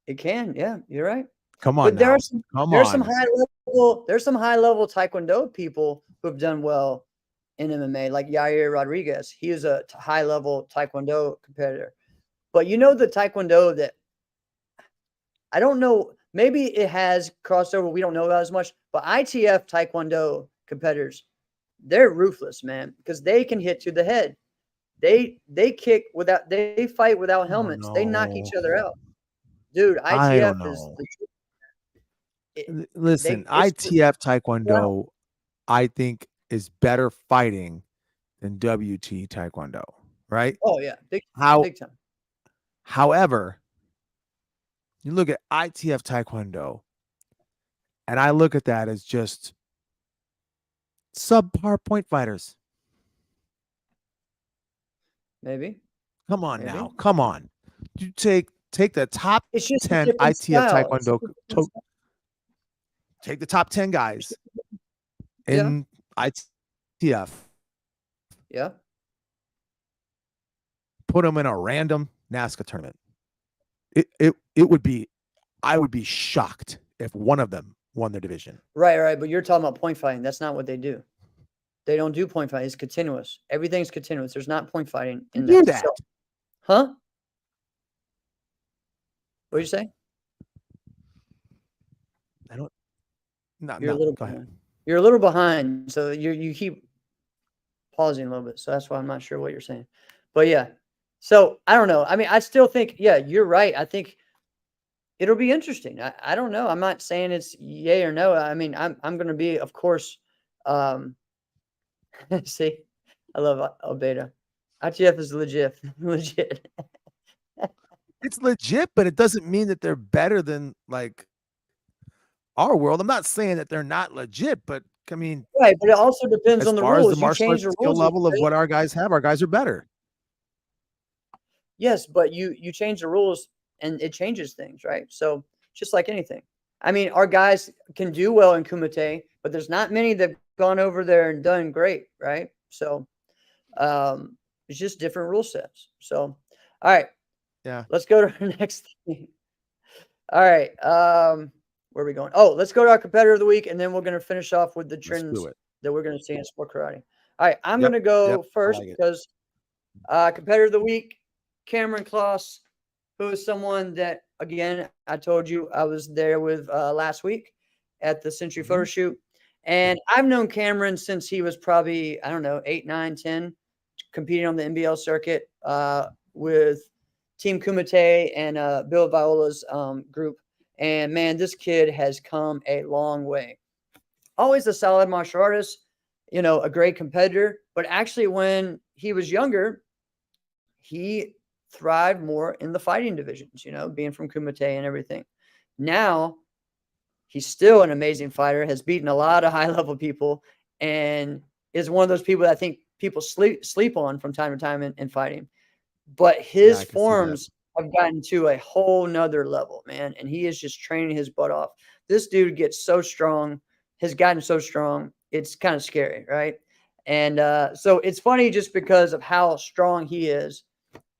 It can, yeah, you're right.
Come on
But there
now.
are some
Come
there's some
on.
high level Taekwondo people who have done well in MMA, like Yair Rodriguez. He is a high level Taekwondo competitor. But you know the Taekwondo that I don't know, maybe it has crossover we don't know about as much, but ITF Taekwondo competitors, they're ruthless, man, because they can hit to the head. They fight without
I don't
helmets. They knock
know.
each other out. Dude,
I don't
ITF is
know.
legit.
Listen,
It's
ITF
wow.
Taekwondo, I think, is better fighting than WT Taekwondo, right?
Oh yeah,
How,
big time.
however, you look at ITF Taekwondo, and I look at that as just subpar point fighters.
Maybe.
Come on
Maybe.
now. Come on. You take the top
It's just a
10
different
ITF
style. It's a
Taekwondo,
different style.
take the top 10 guys
Yeah.
in ITF,
Yeah.
put them in a random NASCAR tournament. It would be, I would be shocked if one of them won their division.
Right. But you're talking about point fighting. That's not what they do. They don't do point fighting. It's continuous. Everything's continuous. There's not point fighting in
Do
that.
that.
So, huh? What did you say?
I don't. No,
You're a
no.
little
Go ahead.
behind. You're a little behind, so you keep pausing a little bit. So that's why I'm not sure what you're saying. But yeah. So I don't know. I mean, I still think, yeah, you're right. I think it'll be interesting. I don't know. I'm not saying it's yay or no. I mean, I'm gonna be, of course, see, I love Albedo. ITF is legit. Legit.
It's legit, but it doesn't mean that they're better than like our world. I'm not saying that they're not legit, but I mean,
Right, but it also depends
as
on the
far as the
rules. You
martial
change
arts
the
skill
rules.
level of what our guys have, our guys are better.
Yes, but you change the rules and it changes things, right? So just like anything. I mean, our guys can do well in Kumite, but there's not many that've gone over there and done great, right? So it's just different rule sets. So all right,
Yeah.
let's go to our next thing. All right. Where are we going? Oh, let's go to our competitor of the week, and then we're gonna finish off with the
Let's
trends
do it.
that we're gonna see in sport karate. All right, I'm
Yep.
gonna go
Yep. I
first
like it.
because competitor of the week, Cameron Kloss, who is someone that, again, I told you I was there with last week at the Century Photo Shoot. And I've known Cameron since he was probably, I don't know, 8, 9, 10, competing on the NBL circuit with Team Kumite and Bill Viola's group. And man, this kid has come a long way. Always a solid martial artist, you know, a great competitor. But actually, when he was younger, he thrived more in the fighting divisions, you know, being from Kumite and everything. Now, he's still an amazing fighter, has beaten a lot of high-level people, and is one of those people that I think people sleep on from time to time in fighting. But his
I can see that.
forms have gotten to a whole nother level, man, and he is just training his butt off. This dude gets so strong, has gotten so strong, it's kind of scary, right? And so it's funny just because of how strong he is.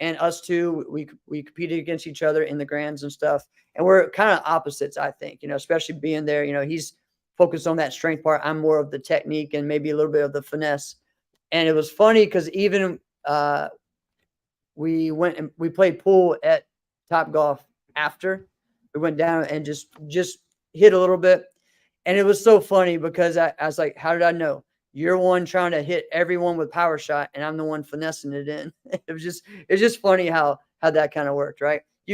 And us two, we competed against each other in the grands and stuff. And we're kind of opposites, I think, you know, especially being there. You know, he's focused on that strength part. I'm more of the technique and maybe a little bit of the finesse. And it was funny because even we went and we played pool at Top Golf after. We went down and just hit a little bit. And it was so funny because I was like, how did I know? You're one trying to hit everyone with power shot, and I'm the one finessing it in. It's just funny how that kind of worked, right? I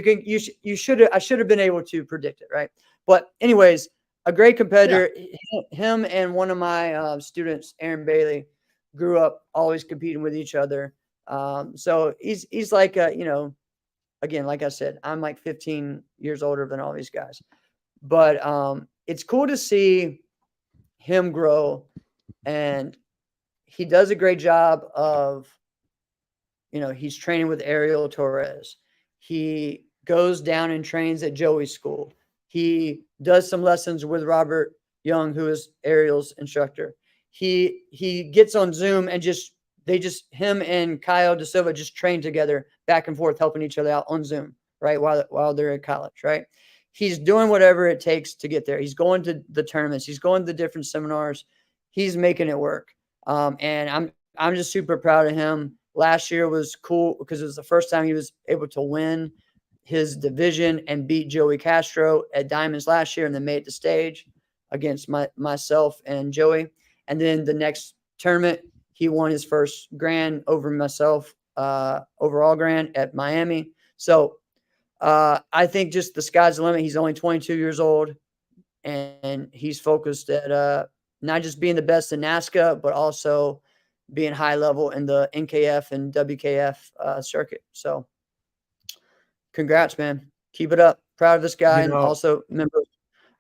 should have been able to predict it, right? But anyways, a great competitor. Yeah. Him and one of my students, Aaron Bailey, grew up always competing with each other. So he's like you know, again, like I said, I'm like 15 years older than all these guys, but it's cool to see him grow. And he does a great job of, you know, he's training with Ariel Torres. He goes down and trains at Joey's school. He does some lessons with Robert Young, who is Ariel's instructor. He gets on Zoom and him and Kyle Da Silva just train together back and forth, helping each other out on Zoom, right? While they're at college, right? he's doing whatever it takes to get there. He's going to the tournaments. He's going to different seminars. He's making it work. And I'm just super proud of him. Last year was cool because it was the first time he was able to win his division and beat Joey Castro at Diamonds last year and then made the stage against myself and Joey. And then the next tournament, he won his first grand over myself, overall grand at Miami. So I think just the sky's the limit. He's only 22 years old, and he's focused at not just being the best in NASCA, but also being high level in the NKF and WKF circuit. So congrats, man. Keep it up. Proud of this guy, and also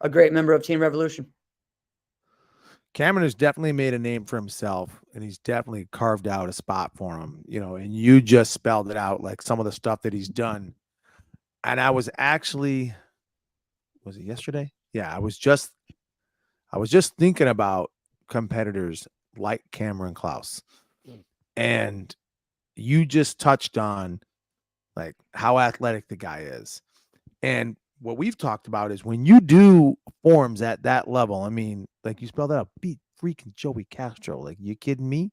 a great member of Team Revolution.
Cameron has definitely made a name for himself, and he's definitely carved out a spot for him, and you just spelled it out, like some of the stuff that he's done. And I was actually, was it yesterday? Yeah, I was just thinking about competitors like Cameron Klaus. And you just touched on like how athletic the guy is. And what we've talked about is when you do forms at that level, I mean, like you spelled out, beat freaking Joey Castro. Like, you kidding me?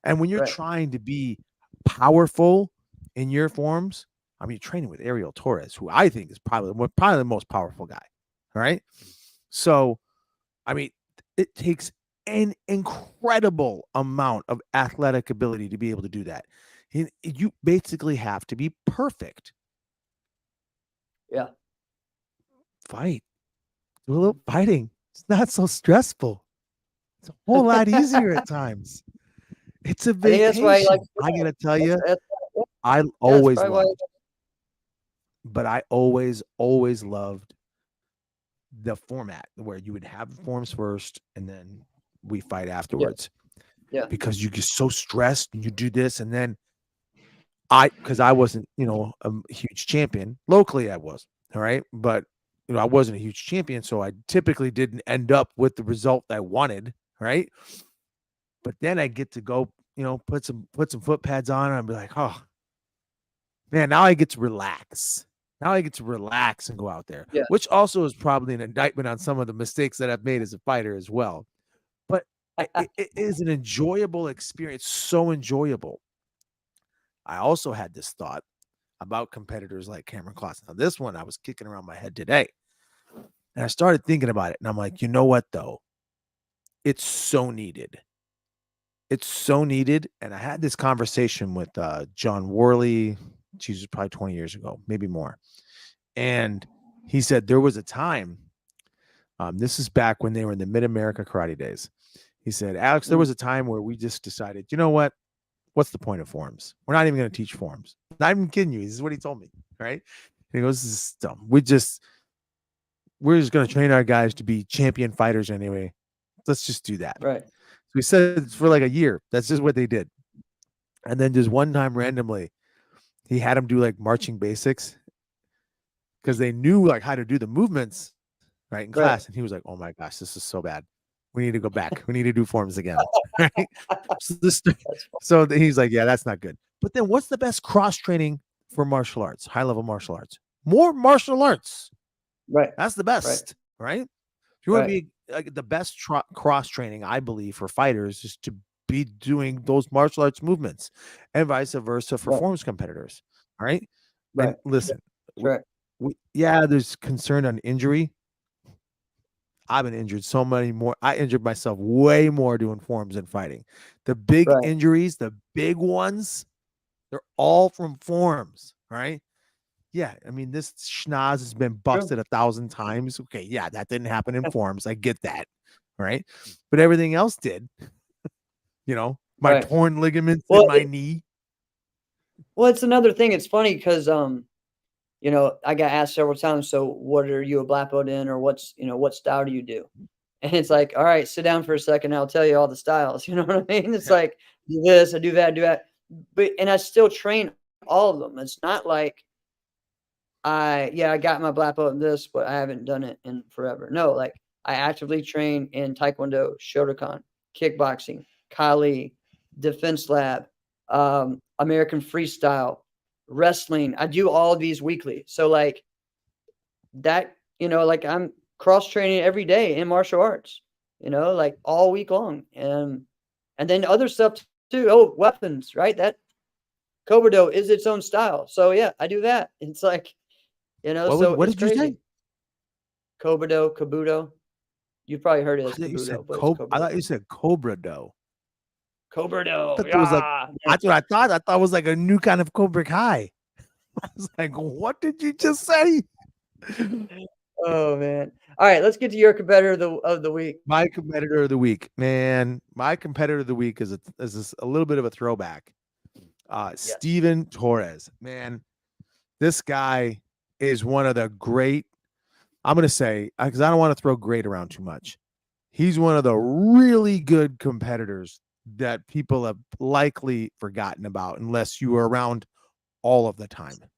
And when you're trying to be powerful in your forms, I mean, you're training with Ariel Torres, who I think is probably the most powerful guy. All right. So, I mean, it takes an incredible amount of athletic ability to be able to do that. You basically have to be perfect.
Yeah.
Fight. Do a little fighting. It's not so stressful. It's a whole lot easier at times. It's a vacation. That's why I gotta tell you, I always loved, but I always loved the format where you would have the forms first and then we fight afterwards.
Yeah.
Because you get so stressed and you do this, and then because I wasn't, a huge champion. Locally I was, all right, but I wasn't a huge champion, so I typically didn't end up with the result I wanted, right? But then I get to go, put some foot pads on, and I'll be like, oh man, now I get to relax. Now I get to relax and go out there, which also is probably an indictment on some of the mistakes that I've made as a fighter as well. But it is an enjoyable experience, so enjoyable. I also had this thought about competitors like Cameron Klaus. Now, this one I was kicking around my head today, and I started thinking about it, and I'm like, you know what, though? It's so needed. It's so needed. And I had this conversation with John Worley. Jesus, probably 20 years ago, maybe more. And he said there was a time, this is back when they were in the Mid-America Karate days. He said, Alex, there was a time where we just decided, you know what? What's the point of forms? We're not even going to teach forms. Not even kidding you. This is what he told me, right? And he goes, this is dumb. We're just going to train our guys to be champion fighters anyway. Let's just do that.
Right.
So he said for like a year. That's just what they did. And then just one time randomly, he had them do like marching basics because they knew like how to do the movements right in class. And he was like, oh my gosh, this is so bad. We need to go back. We need to do forms again. Right? So he's like, yeah, that's not good. But then what's the best cross training for martial arts, high level martial arts? More martial arts.
Right.
That's the best. Right. If you want to be like the best cross training, I believe, for fighters is to be doing those martial arts movements, and vice versa for forms competitors. All right. And listen, there's concern on injury. I've been injured so many more. I injured myself way more doing forms than fighting. The big injuries, the big ones, they're all from forms. Right. Yeah. I mean, this schnoz has been busted 1,000 times. Okay. Yeah. That didn't happen in forms. I get that. Right. But everything else did. My torn ligaments in my knee.
Well, it's another thing. It's funny because, I got asked several times, so what are you a black belt in, or what style do you do? And it's like, all right, sit down for a second. I'll tell you all the styles. You know what I mean? It's like, do this, I do that, do that. And I still train all of them. It's not like I got my black belt in this, but I haven't done it in forever. No, like I actively train in Taekwondo, Shotokan, kickboxing, Kali, Defense Lab, American Freestyle, wrestling. I do all of these weekly. So like that, like I'm cross training every day in martial arts, like all week long. And then other stuff too. Oh, weapons, right? That Kobudo is its own style. So yeah, I do that. It's like, so
What
it's
did you say?
crazy. Kobudo, Kabuto. You've probably heard it
I
as
thought you said
Kabuto, but it's
I
Kobudo.
thought you said Cobra Dough. I
Kobudo,
thought there was like
yeah.
that's what I thought. I thought it was like a new kind of Cobra Kai. I was like, what did you just say?
Oh man. All right, let's get to your competitor of the week.
My competitor of the week, man. My competitor of the week is a little bit of a throwback.
Yes.
Steven Torres, man. This guy is one of the great. I'm going to say, because I don't want to throw great around too much. He's one of the really good competitors that people have likely forgotten about unless you were around all of the time. And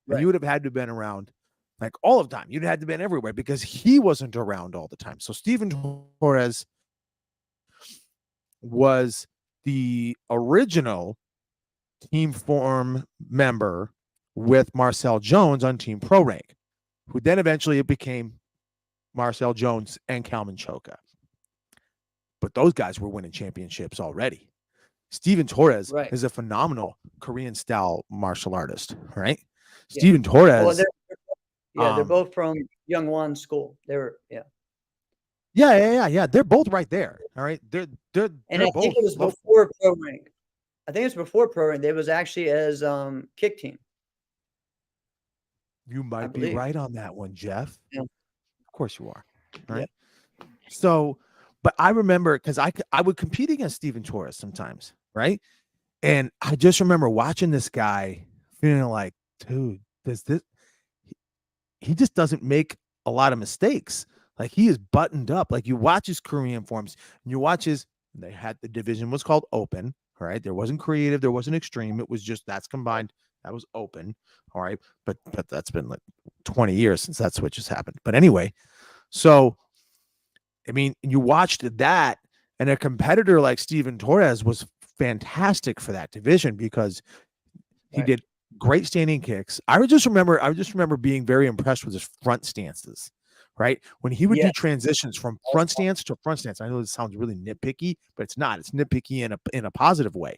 Right.
you would have had to have been around like all of the time. You'd have had to have been everywhere because he wasn't around all the time. So Steven Torres was the original Team Form member with Marcel Jones on Team Pro Rank, who then eventually it became Marcel Jones and Kalman Choka. But those guys were winning championships already. Steven Torres
Right.
is a phenomenal Korean style martial artist, right?
Yeah.
Steven Torres.
Well, they're both from Youngwon School. They were, yeah.
Yeah. They're both right there. All right. They're
And I
both
think it was before Pro Rank. I think it's before Pro Rank. It was actually as kick team.
You might be right on that one, Jeff.
Yeah.
Of course you are. Right. Yeah. So, but I remember because I would compete against Steven Torres sometimes, right? And I just remember watching this guy feeling like, dude, he just doesn't make a lot of mistakes. Like he is buttoned up. Like you watch his Korean forms and you watch the division was called open. All right. There wasn't creative. There wasn't extreme. It was just that's combined. That was open. All right. But that's been like 20 years since that switch has happened. But anyway, so, I mean, you watched that and a competitor like Steven Torres was fantastic for that division because he did great standing kicks. I just remember being very impressed with his front stances, right? When he would do transitions from front stance to front stance. I know this sounds really nitpicky, but it's not. It's nitpicky in a positive way.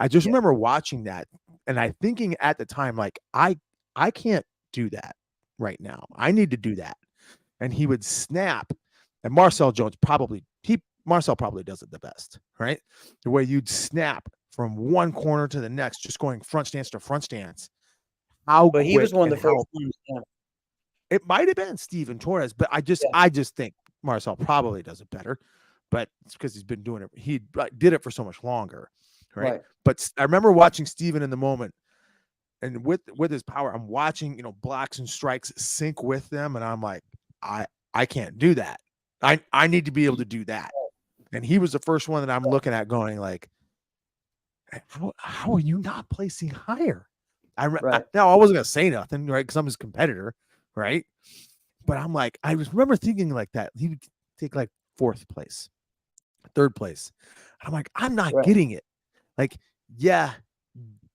I just remember watching that and I thinking at the time, like, I can't do that right now. I need to do that. And he would snap. And Marcel Jones Marcel probably does it the best, right? The way you'd snap from one corner to the next, just going front stance to front stance.
But he was one of the first ones. Yeah.
It might have been Steven Torres, but I just think Marcel probably does it better. But it's because he's been doing it. He did it for so much longer, right? But I remember watching Steven in the moment, and with his power, I'm watching blocks and strikes sync with them, and I'm like, I can't do that. I need to be able to do that. And he was the first one that I'm looking at going like, how are you not placing higher? Now I wasn't going to say nothing, right? Because I'm his competitor, right? But I'm like, I remember thinking like that. He would take like 4th place, 3rd place. I'm like, I'm not getting it. Like, yeah,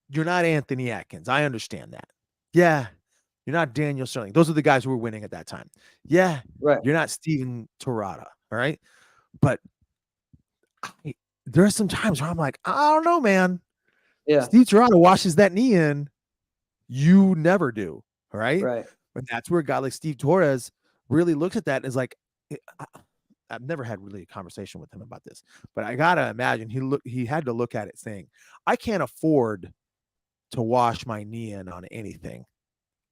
you're not Anthony Atkins. I understand that. Yeah, you're not Daniel Sterling. Those are the guys who were winning at that time. Yeah, you're not Steven Torada, all right? But there are some times where I'm like, I don't know, man.
Yeah.
Steve Torada washes that knee in. You never do, all right?
Right.
But that's where a guy like Steve Torres really looks at that and is like, I've never had really a conversation with him about this, but I gotta imagine he had to look at it saying, I can't afford to wash my knee in on anything.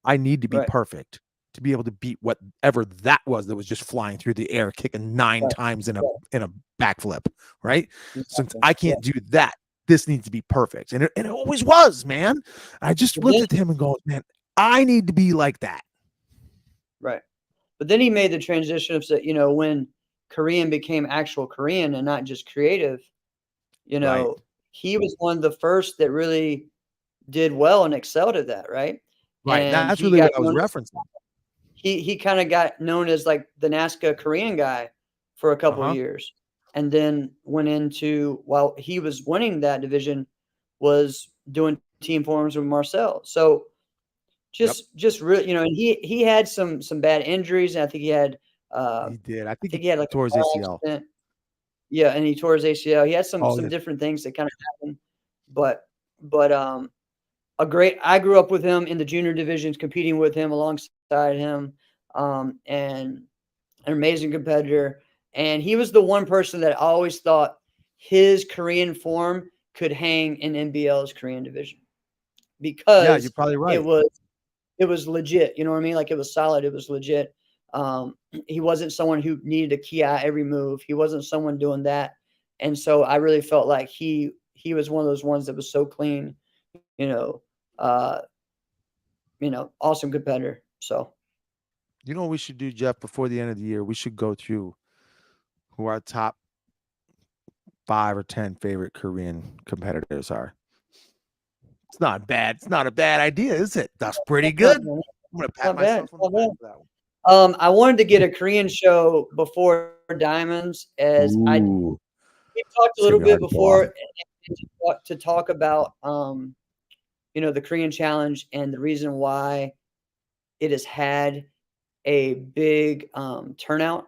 I need to be perfect to be able to beat whatever that was just flying through the air, kicking 9 times in a backflip, right? Since I can't do that, this needs to be perfect. And it always was, man. I just looked at him and go, man, I need to be like that.
Right. But then he made the transition of, when Korean became actual Korean and not just creative, he was one of the first that really did well and excelled at that, right?
Right.
And
that's really what I was referencing.
He kind of got known as like the NASCA Korean guy for a couple of years. And then went into, while he was winning that division, was doing team forms with Marcel. So just really, and he had some bad injuries, and I think he had
He did. I think
he had like
tore his
a car
ACL.
accident. Yeah, and he tore his ACL. He had some
yes.
different things that kind of happened, but I grew up with him in the junior divisions, competing with him alongside him, and an amazing competitor. And he was the one person that I always thought his Korean form could hang in NBL's Korean division
Yeah,
because
you're probably
it
right.
was legit. You know what I mean? Like, it was solid. It was legit. He wasn't someone who needed to key out every move. He wasn't someone doing that. And so I really felt like he was one of those ones that was so clean, you know, uh, awesome competitor. So
You know what we should do, Jeff, before the end of the year? We should go through who our top 5 or 10 favorite Korean competitors are. It's not bad. It's not a bad idea, is it? That's pretty good. I'm gonna pat myself on the back for that one.
I wanted to get a Korean show before Diamonds, as we talked a little bit before to talk about the Korean Challenge and the reason why it has had a big turnout,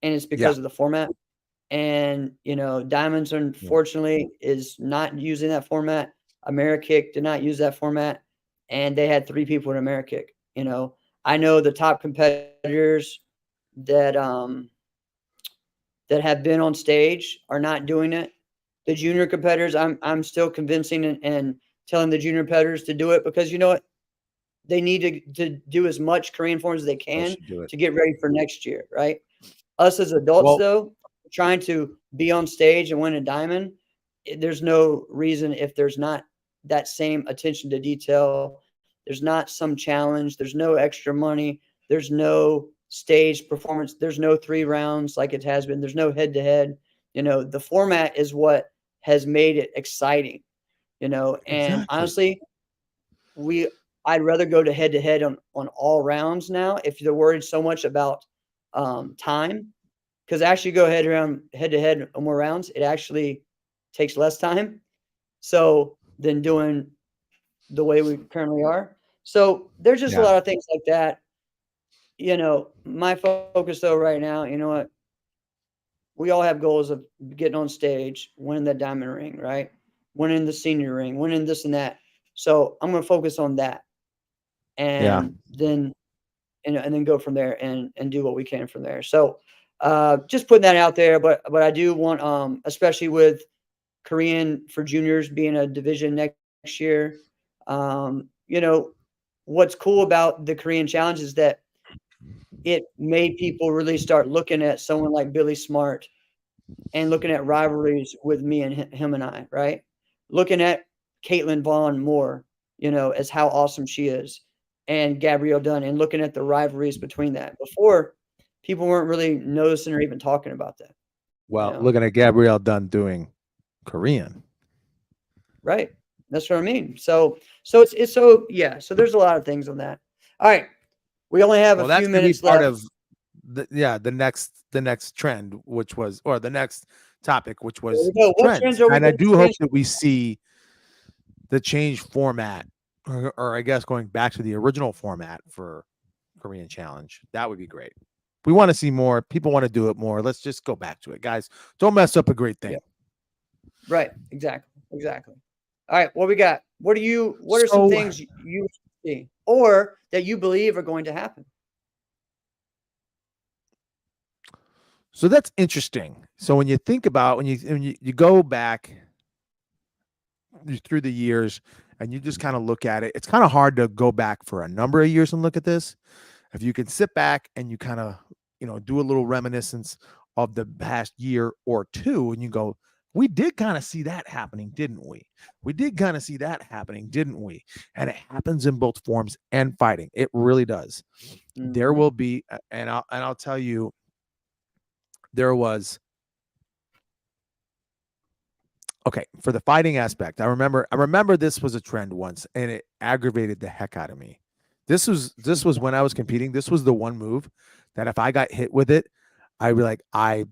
and it's because of the format. And Diamonds, unfortunately, is not using that format. Amerikick did not use that format, and they had 3 people in Amerikick. I know the top competitors that that have been on stage are not doing it. The junior competitors, I'm still convincing and telling the junior competitors to do it, because you know what? They need to do as much Korean forms as they can to get ready for next year, right? Us as adults, though, trying to be on stage and win a diamond, there's no reason, if there's not that same attention to detail, there's not some challenge, there's no extra money, there's no stage performance, there's no 3 rounds like it has been, there's no head-to-head. The format is what has made it exciting, and honestly, I'd rather go to head-to-head on all rounds now if they're worried so much about time, because actually go head-to-head on more rounds, it actually takes less time than doing the way we currently are. So there's just a lot of things like that. My focus, though, right now, you know what? We all have goals of getting on stage, winning the diamond ring, right? Winning the senior ring, winning this and that. So I'm going to focus on that, and then go from there and do what we can from there. So just putting that out there, but I do want, especially with Korean for juniors being a division next year, what's cool about the Korean Challenge is that it made people really start looking at someone like Billy Smart and looking at rivalries with me and him and I, right? Looking at Caitlin Vaughn more, as how awesome she is, and Gabrielle Dunn, and looking at the rivalries between that. Before, people weren't really noticing or even talking about that.
Well, looking at Gabrielle Dunn doing Korean.
Right. That's what I mean. So it's so there's a lot of things on that. All right. We only have a few minutes left.
Part of the next trend, which was, or the next topic, which was trends. And I do hope that we see the change format, or I guess going back to the original format for Korean Challenge. That would be great. We want to see more. People want to do it more. Let's just go back to it, guys. Don't mess up a great thing.
Yeah. Right. Exactly. All right. What we got? What are some things you see or that you believe are going to happen?
So that's interesting. So when you think about, when you go back through the years and you just kind of look at it, it's kind of hard to go back for a number of years and look at this. If you can sit back and you kind of, do a little reminiscence of the past year or two, and you go, we did kind of see that happening, didn't we? We did kind of see that happening, didn't we? And it happens in both forms and fighting. It really does. Mm-hmm. There will be, and I'll tell you, there was, okay, for the fighting aspect, I remember this was a trend once, and it aggravated the heck out of me. This was when I was competing. This was the one move that if I got hit with it, I'd be like, I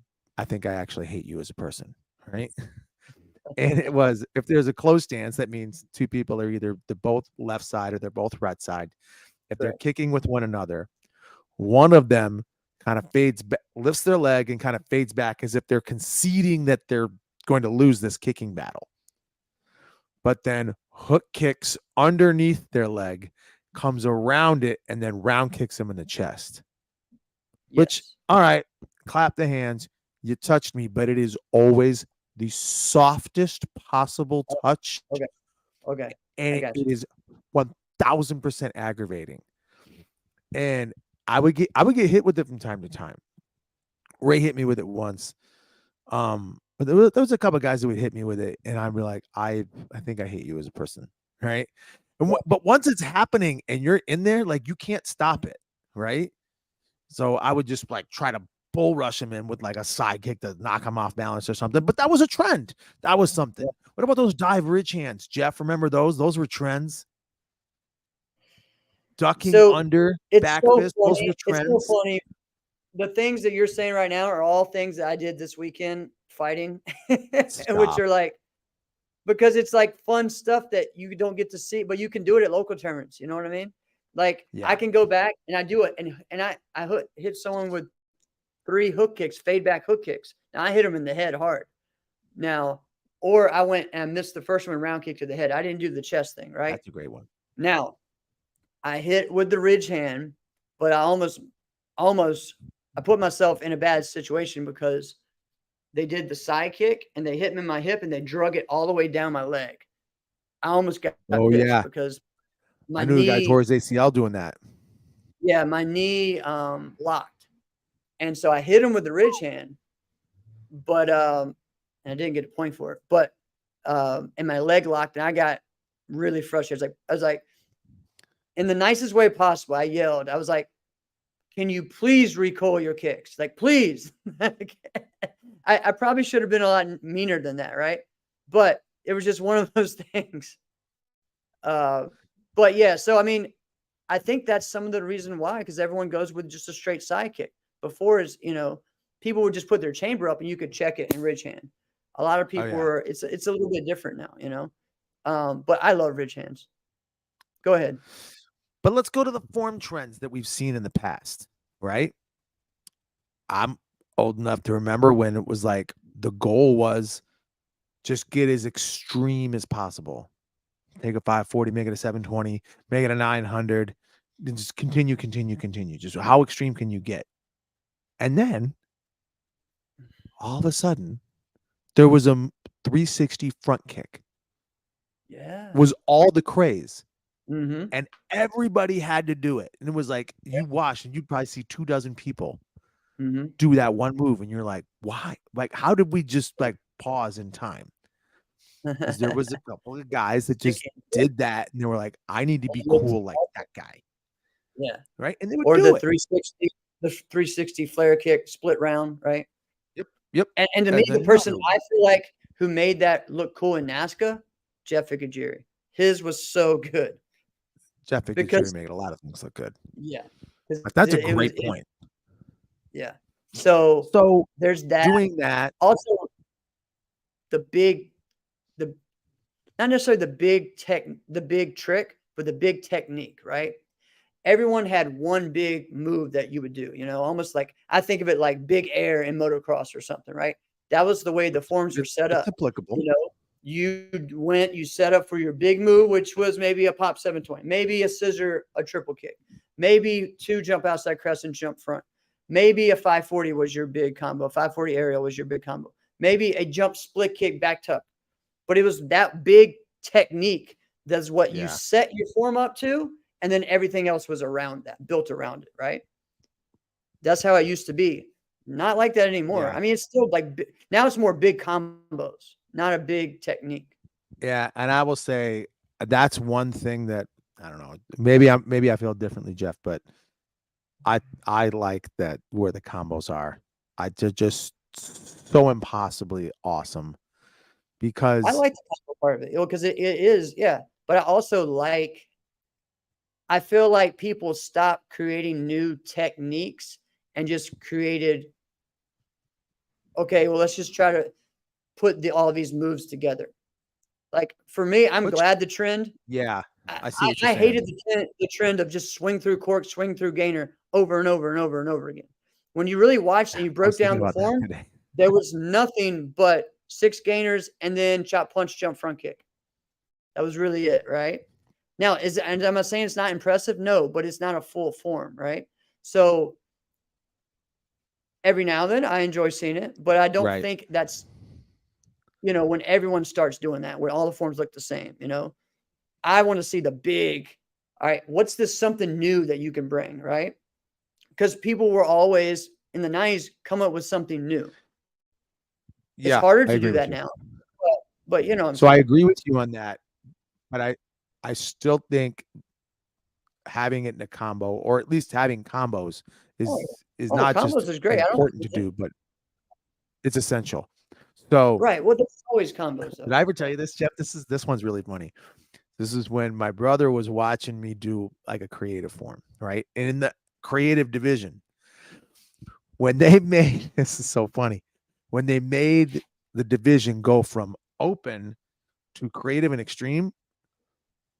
think I actually hate you as a person, right? And it was, if there's a close stance, that means two people are either the both left side or they're both right side. If they're
Correct.
kicking with one another, one of them kind of fades back, lifts their leg and kind of fades back as if they're conceding that they're going to lose this kicking battle. But then hook kicks underneath their leg, comes around it, and then round kicks them in the chest. Which,
Yes.
all right, clap the hands. You touched me, but it is always the softest possible touch.
Okay. Okay.
And
I
it
got you.
is 1000% aggravating. And I would get hit with it from time to time. Ray hit me with it once. But there was a couple of guys that would hit me with it, and I'd be like, I think I hate you as a person, right? And but once it's happening and you're in there, like you can't stop it, right? So I would just like try to bull rush him in with like a side kick to knock him off balance or something. But that was a trend. That was something. What about those dive ridge hands, Jeff? Remember those? Those were trends. Ducking
So
under,
it's
back
so
fist, those
funny.
were
It's so
trends.
funny. The things that you're saying right now are all things that I did this weekend fighting, which
Stop.
are like, because it's like fun stuff that you don't get to see, but you can do it at local tournaments. You know what I mean? Like
Yeah.
I can go back and I do it, and I hit someone with 3 hook kicks, fade back hook kicks. Now I hit them in the head hard. Now, or I went and missed the first one, round kick to the head. I didn't do the chest thing, right?
That's a great one.
Now, I hit with the ridge hand, but I almost I put myself in a bad situation because they did the side kick and they hit me in my hip and they drug it all the way down my leg. I almost got pissed because my
I knew the guy
knee,
tore his ACL doing that.
yeah, my knee locked. And so I hit him with the ridge hand, but and I didn't get a point for it. But and my leg locked and I got really frustrated. I was like, in the nicest way possible, I yelled. I was like, can you please recoil your kicks? Like, please. I probably should have been a lot meaner than that, right? But it was just one of those things. But yeah, so I mean, I think that's some of the reason why, because everyone goes with just a straight side kick. Before is, people would just put their chamber up and you could check it in ridge hand. A lot of people are, it's a little bit different now, but I love ridge hands. Go ahead.
But let's go to the form trends that we've seen in the past, right? I'm old enough to remember when it was like the goal was just get as extreme as possible. Take a 540, make it a 720, make it a 900, and just continue. Just how extreme can you get? And then all of a sudden, there was a 360 front kick.
Yeah.
Was all the craze.
Mm-hmm.
And everybody had to do it. And it was like, you watch and you'd probably see 24 people do that one move. And you're like, why? Like, how did we just like pause in time? Because there was a couple of guys that just did that. And they were like, I need to be cool like that guy.
Yeah.
Right. And they would
or
do
the
it.
360 flare kick split round, right?
Yep.
And to me, the person I feel like who made that look cool in NASCA, Jeff Ficajiri. His was so good.
Jeff Ficajiri made a lot of things look good.
Yeah.
But that's a great point.
Yeah. So there's that.
Doing that.
Also, not necessarily the big trick, but the big technique, right? Everyone had one big move that you would do, almost like, I think of it like big air in motocross or something, right? That was the way the forms were set up.
It's applicable.
You set up for your big move, which was maybe a pop 720, maybe a scissor, a triple kick, maybe 2 jump outside crescent, jump front. Maybe a 540 was your big combo. 540 aerial was your big combo. Maybe a jump split kick back tuck. But it was that big technique. That's what you set your form up to. And then everything else was around that, built around it, right? That's how it used to be. Not like that anymore.
Yeah.
I mean, it's still like, now it's more big combos, not a big technique.
Yeah. And I will say that's one thing that, I don't know, maybe I feel differently, Jeff, but I like that where the combos are. Just so impossibly awesome because
I like the combo part of it because it is, yeah. But I also I feel like people stopped creating new techniques and just created, okay, well, let's just try to put all of these moves together. Like for me, I'm glad the trend.
Yeah, I see what you're
I
saying.
hated the trend of just swing through cork, swing through gainer over and over and over and over again. When you really watched and you
I
broke
was thinking
down the
about that
form,
today.
there was nothing but 6 gainers and then chop, punch, jump, front kick. That was really it, right? Now, and am I saying it's not impressive? No, but it's not a full form, right? So every now and then I enjoy seeing it, but I don't
Right.
think that's, when everyone starts doing that, where all the forms look the same, I want to see the big, all right, what's this something new that you can bring, right? Because people were always in the 90s come up with something new. It's
Yeah,
harder
I
to
agree
do
with
that
you.
now. But you know what I'm
So I
saying.
agree with you on that, but I still think having it in a combo, or at least having combos,
Oh,
is
oh,
not just
combos is great. I don't
important to do, but it's essential. So
right. Well, there's always combos
did
though.
I ever tell you this, Jeff? This one's really funny. This is when my brother was watching me do like a creative form, right? And in the creative division, when they made this is so funny, when they made the division go from open to creative and extreme,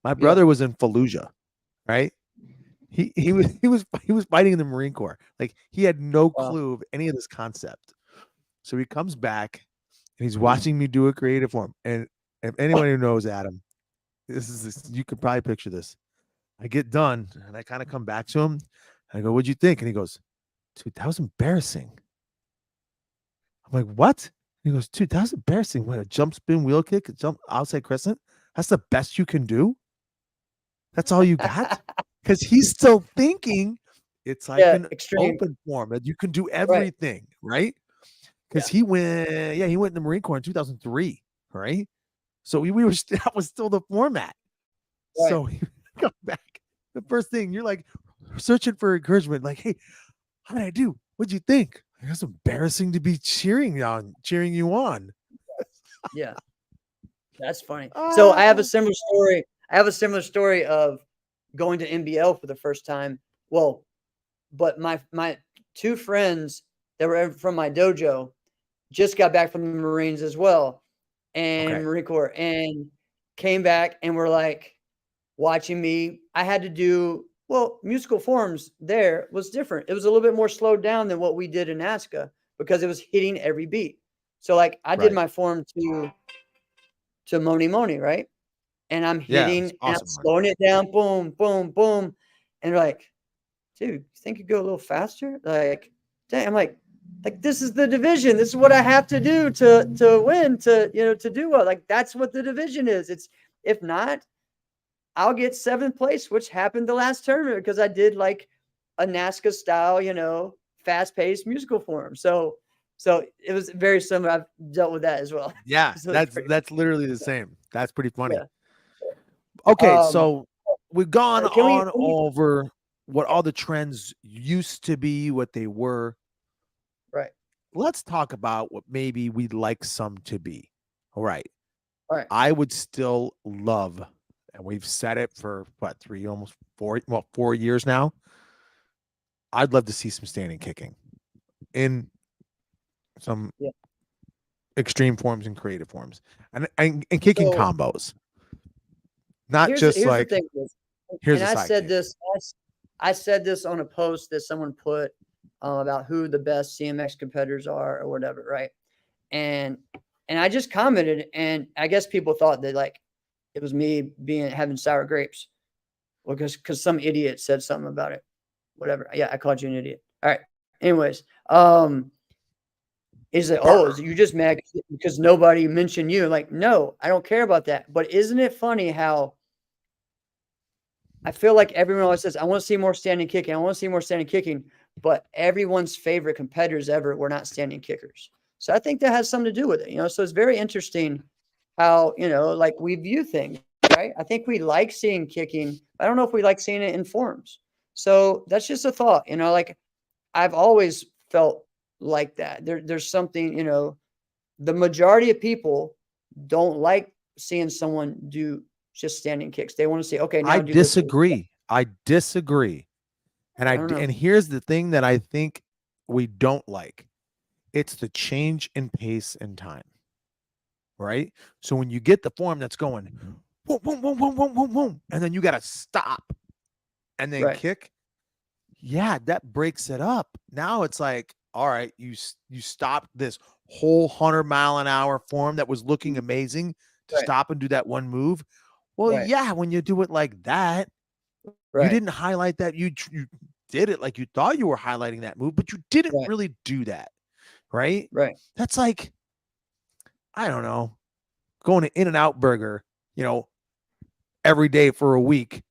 my brother was in Fallujah, right? He was fighting in the Marine Corps. Like he had no
Wow.
clue of any of this concept. So he comes back and he's watching me do a creative form. And if anyone who knows Adam, you could probably picture this. I get done and I kind of come back to him. And I go, "What'd you think?" And he goes, "Dude, that was embarrassing." I'm like, "What?" He goes, "Dude, that was embarrassing. What, a jump spin wheel kick, a jump outside crescent? That's the best you can do? That's all you got?" Because he's still thinking it's like
Yeah,
an
extreme.
open form that you can do
Right.
everything, right? Because
Yeah.
he went in the Marine Corps in 2003, right? So we were that was still the format.
Right.
So he come back. The first thing you're like searching for encouragement, like, "Hey, how did I do? What'd you think?" It's embarrassing to be cheering you on.
Yeah. That's funny. So I have a similar story. I have a similar story of going to NBL for the first time. Well, but my 2 friends that were from my dojo just got back from the Marines as well, and
Okay.
Marine Corps, and came back and were like watching me. I had to do musical forms there was different. It was a little bit more slowed down than what we did in NASCA because it was hitting every beat. So like I did
Right.
my form to Moni Moni, right? And I'm
Yeah,
hitting
it's
and I'm
awesome.
slowing it down, boom, boom, boom. And they're like, dude, you think you go a little faster? Like, dang, I'm like, this is the division. This is what I have to do to win, to do well. Like, that's what the division is. It's if not, I'll get 7th place, which happened the last tournament because I did like a NASCA style, fast-paced musical form. So it was very similar. I've dealt with that as well.
Yeah,
So
that's literally the same. That's pretty funny.
yeah.
Okay,
Um,
so we've gone
can we
on over what all the trends used to be, what they were.
right.
Let's talk about what maybe we'd like some to be. All right.
All right.
I would still love, and we've said it for what, 4 years now. I'd love to see some standing kicking in some
Yeah.
extreme forms and creative forms, and kicking
So
combos. Not
here's
just
the
like
thing,
here's
and
a
I
side
said
kick.
this. I said this on a post that someone put about who the best CMX competitors are or whatever, right? And I just commented, and I guess people thought that like it was me having sour grapes, well, because some idiot said something about it, whatever. Yeah, I called you an idiot. All right. Anyways, is it you just mad because nobody mentioned you? Like, no, I don't care about that. But isn't it funny how I feel like everyone always says, I want to see more standing kicking. I want to see more standing kicking. But everyone's favorite competitors ever were not standing kickers. So I think that has something to do with it. So it's very interesting how, like we view things, right? I think we like seeing kicking. I don't know if we like seeing it in forms. So that's just a thought, like I've always felt like that. There's something, the majority of people don't like seeing someone do just standing kicks. They want to say, okay, now
I
do this.
disagree. I disagree.
I don't know.
And here's the thing that I think we don't like. It's the change in pace and time. right? So when you get the form that's going boom, boom, boom, boom, boom, boom, boom, and then you got to stop and then
Right.
kick, yeah, that breaks it up. Now it's like, all right, you stopped this whole 100-mile-an-hour form that was looking amazing to
Right.
stop and do that one move. Well,
Right.
yeah, when you do it like that, you
Right.
didn't highlight that. You did it like you thought you were highlighting that move, but you didn't
Right.
really do that, right?
Right.
That's like, I don't know, going to In-N-Out Burger, every day for a week,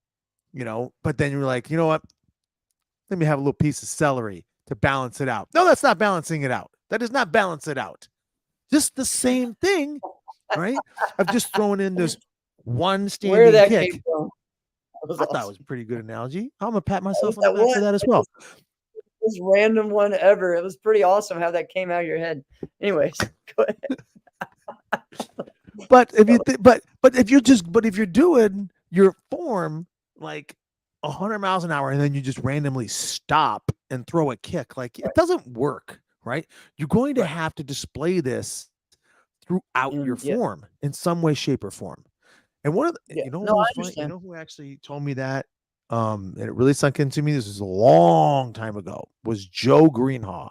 but then you're like, you know what? Let me have a little piece of celery to balance it out. No, that's not balancing it out. That does not balance it out. Just the same thing, right? Of just throwing in this one
Where
standing
that
kick.
came from? That was
I thought it
awesome.
was a pretty good analogy. I'm gonna pat myself on
That
the back for
was
that as well.
most random one ever. It was pretty awesome how that came out of your head. Anyways, go ahead.
But if you if you're doing your form like 100 miles an hour and then you just randomly stop and throw a kick, like it doesn't work, right? You're going to
Right.
have to display this throughout your
Yeah.
form in some way, shape, or form. And one of the,
Yeah.
you know
No,
who
I
was funny? You
understand.
know who actually told me that? And it really sunk into me. This was a long time ago. Was Joe Greenhaw,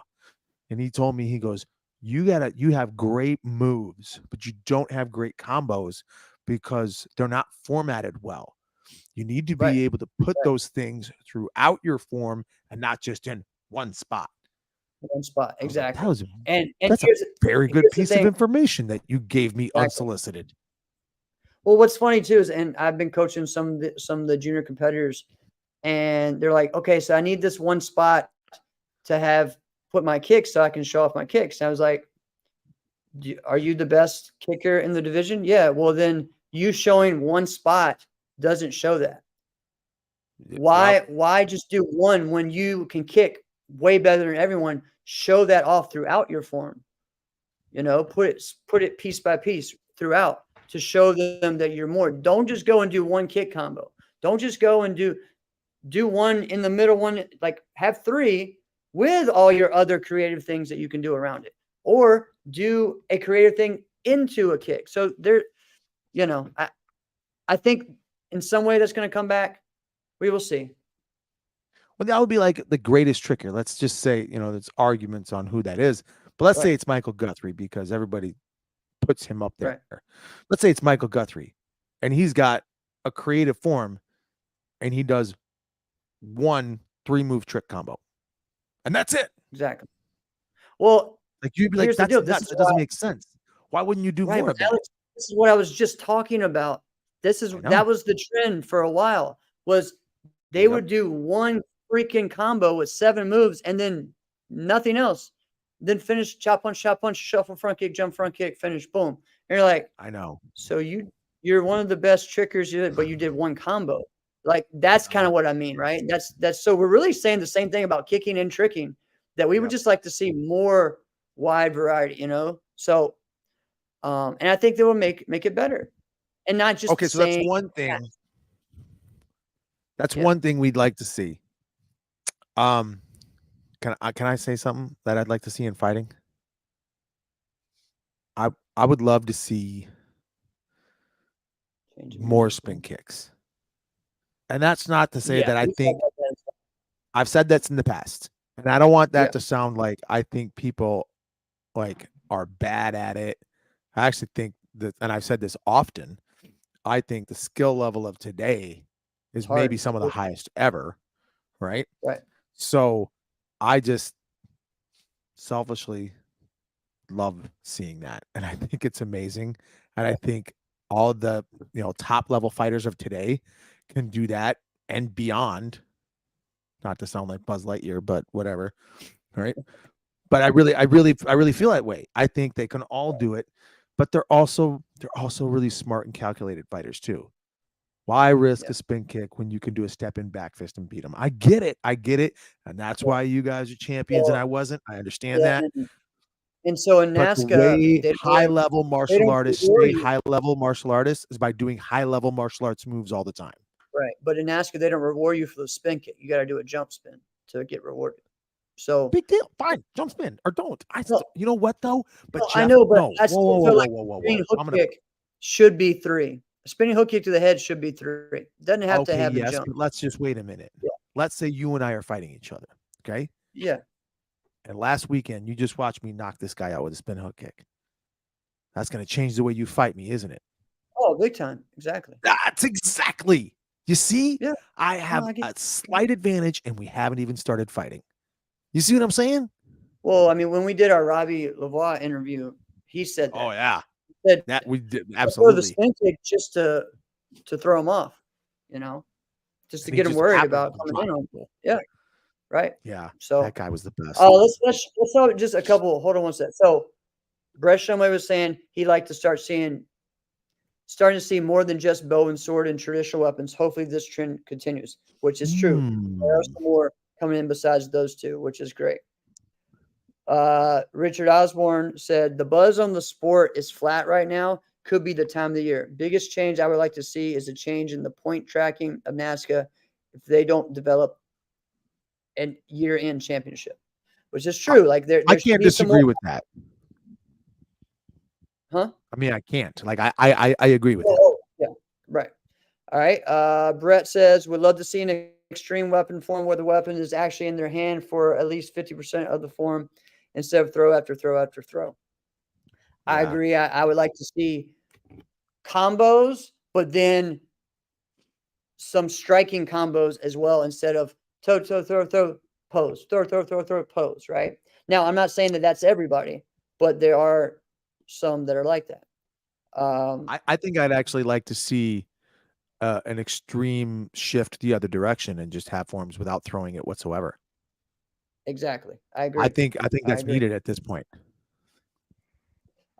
and he told me, he goes, you have great moves, but you don't have great combos because they're not formatted well. You need to
Right.
be able to put
Right.
those things throughout your form and not just in one spot.
One spot.
I was like,
Exactly. And
that's a
here's
very good
here's the
piece of
thing.
information that you gave me
Exactly.
unsolicited.
Well, what's funny too is, and I've been coaching some of the junior competitors, and they're like, okay, so I need this one spot to have put my kicks so I can show off my kicks. And I was like, are you the best kicker in the division? Yeah. Well, then you showing one spot doesn't show that.
Yep.
Why just do one when you can kick way better than everyone? Show that off throughout your form. Put it piece by piece throughout to show them that you're more. Don't just go and do one kick combo. Don't just go and do one in the middle one, like have 3 with all your other creative things that you can do around it, or do a creative thing into a kick. So there, I think in some way that's going to come back. We will see.
Well, that would be like the greatest tricker. Let's just say, there's arguments on who that is, but let's say it's Michael Guthrie because everybody puts him up there.
Right.
Let's say it's Michael Guthrie and he's got a creative form and he does 1 3-move trick combo. And that's it.
Exactly. Well,
like you'd be like, that's nuts. It doesn't make sense. Why wouldn't you do more of that?
Alex, this is what I was just talking about. That was the trend for a while, was they would do 1 freaking combo with 7 moves and then nothing else. Then finish chop punch, shuffle front kick, jump front kick, finish, boom. And you're like,
I know.
So you're one of the best trickers, but you did 1 combo. Like that's kind of what I mean, right? That's so we're really saying the same thing about kicking and tricking, that we would just like to see more wide variety, So and I think that will make it better. And not just
okay. So that's one thing. That's one thing we'd like to see. Can I say something that I'd like to see in fighting? I would love to see more spin kicks. And that's not to say that I think I've said that's in the past. And I don't want that to sound like I think people are bad at it. I actually think that, and I've said this often, I think the skill level of today is maybe some of the highest ever. Right.
Right.
So I just selfishly love seeing that. And I think it's amazing. And I think all the, top level fighters of today can do that and beyond. Not to sound like Buzz Lightyear, but whatever. Right. But I really feel that way. I think they can all do it, but they're also really smart and calculated fighters too. Why risk a spin kick when you can do a step in back fist and beat them? I get it. And that's why you guys are champions and I wasn't. I understand that.
And so in
But
NASCA,
the way high-level martial artists stay high-level martial artists is by doing high-level martial arts moves all the time.
Right. But in NASCA, they don't reward you for the spin kick. You got to do a jump spin to get rewarded. So
Big deal. Fine. Jump spin or don't.
no,
You know what though? But
I
Jeff,
know, but
no.
I still feel like
Whoa.
spinning hook
I'm gonna.
kick should be 3. A spinning hook kick to the head should be 3. Doesn't have to
Okay,
have a
yes,
jump.
but let's just wait a minute.
Yeah.
Let's say you and I are fighting each other. Okay.
Yeah.
And last weekend, you just watched me knock this guy out with a spin hook kick. That's going to change the way you fight me, isn't it?
Oh, big time. Exactly.
That's exactly. You see,
Yeah.
I have
I get
a slight advantage, and we haven't even started fighting. You see what I'm saying?
Well, I mean, when we did our Robbie Lavoie interview, he said that.
Oh yeah,
He said,
that we did
"Throw the
absolutely.
spin kick just to throw him off, just to
And he
get him
just
worried
happened
about
to
coming
drop
in on.
people.
Yeah. Right.
Yeah,
So,
that guy was the best.
let's talk just a couple. Hold on one sec. So, Brett Shumway was saying he'd like to starting to see more than just bow and sword and traditional weapons. Hopefully, this trend continues, which is true. There are some more coming in besides those two, which is great. Richard Osborne said the buzz on the sport is flat right now. Could be the time of the year. Biggest change I would like to see is a change in the point tracking of NASCAR if they don't develop an year-end championship, which is true. Like there
I
should
can't
be some
disagree
more,
with that.
huh?
I mean, I can't. Like, I agree with it.
Oh, yeah, right. All right. Brett says would love to see an extreme weapon form where the weapon is actually in their hand for at least 50% of the form instead of throw after throw after throw. I
Yeah.
agree. I would like to see combos, but then some striking combos as well instead of throw, pose, throw, pose, right? Now, I'm not saying that that's everybody, but there are some that are like that.
I think I'd actually like to see an extreme shift the other direction and just have forms without throwing it whatsoever.
Exactly. I agree.
I think that's
agree.
needed at this point.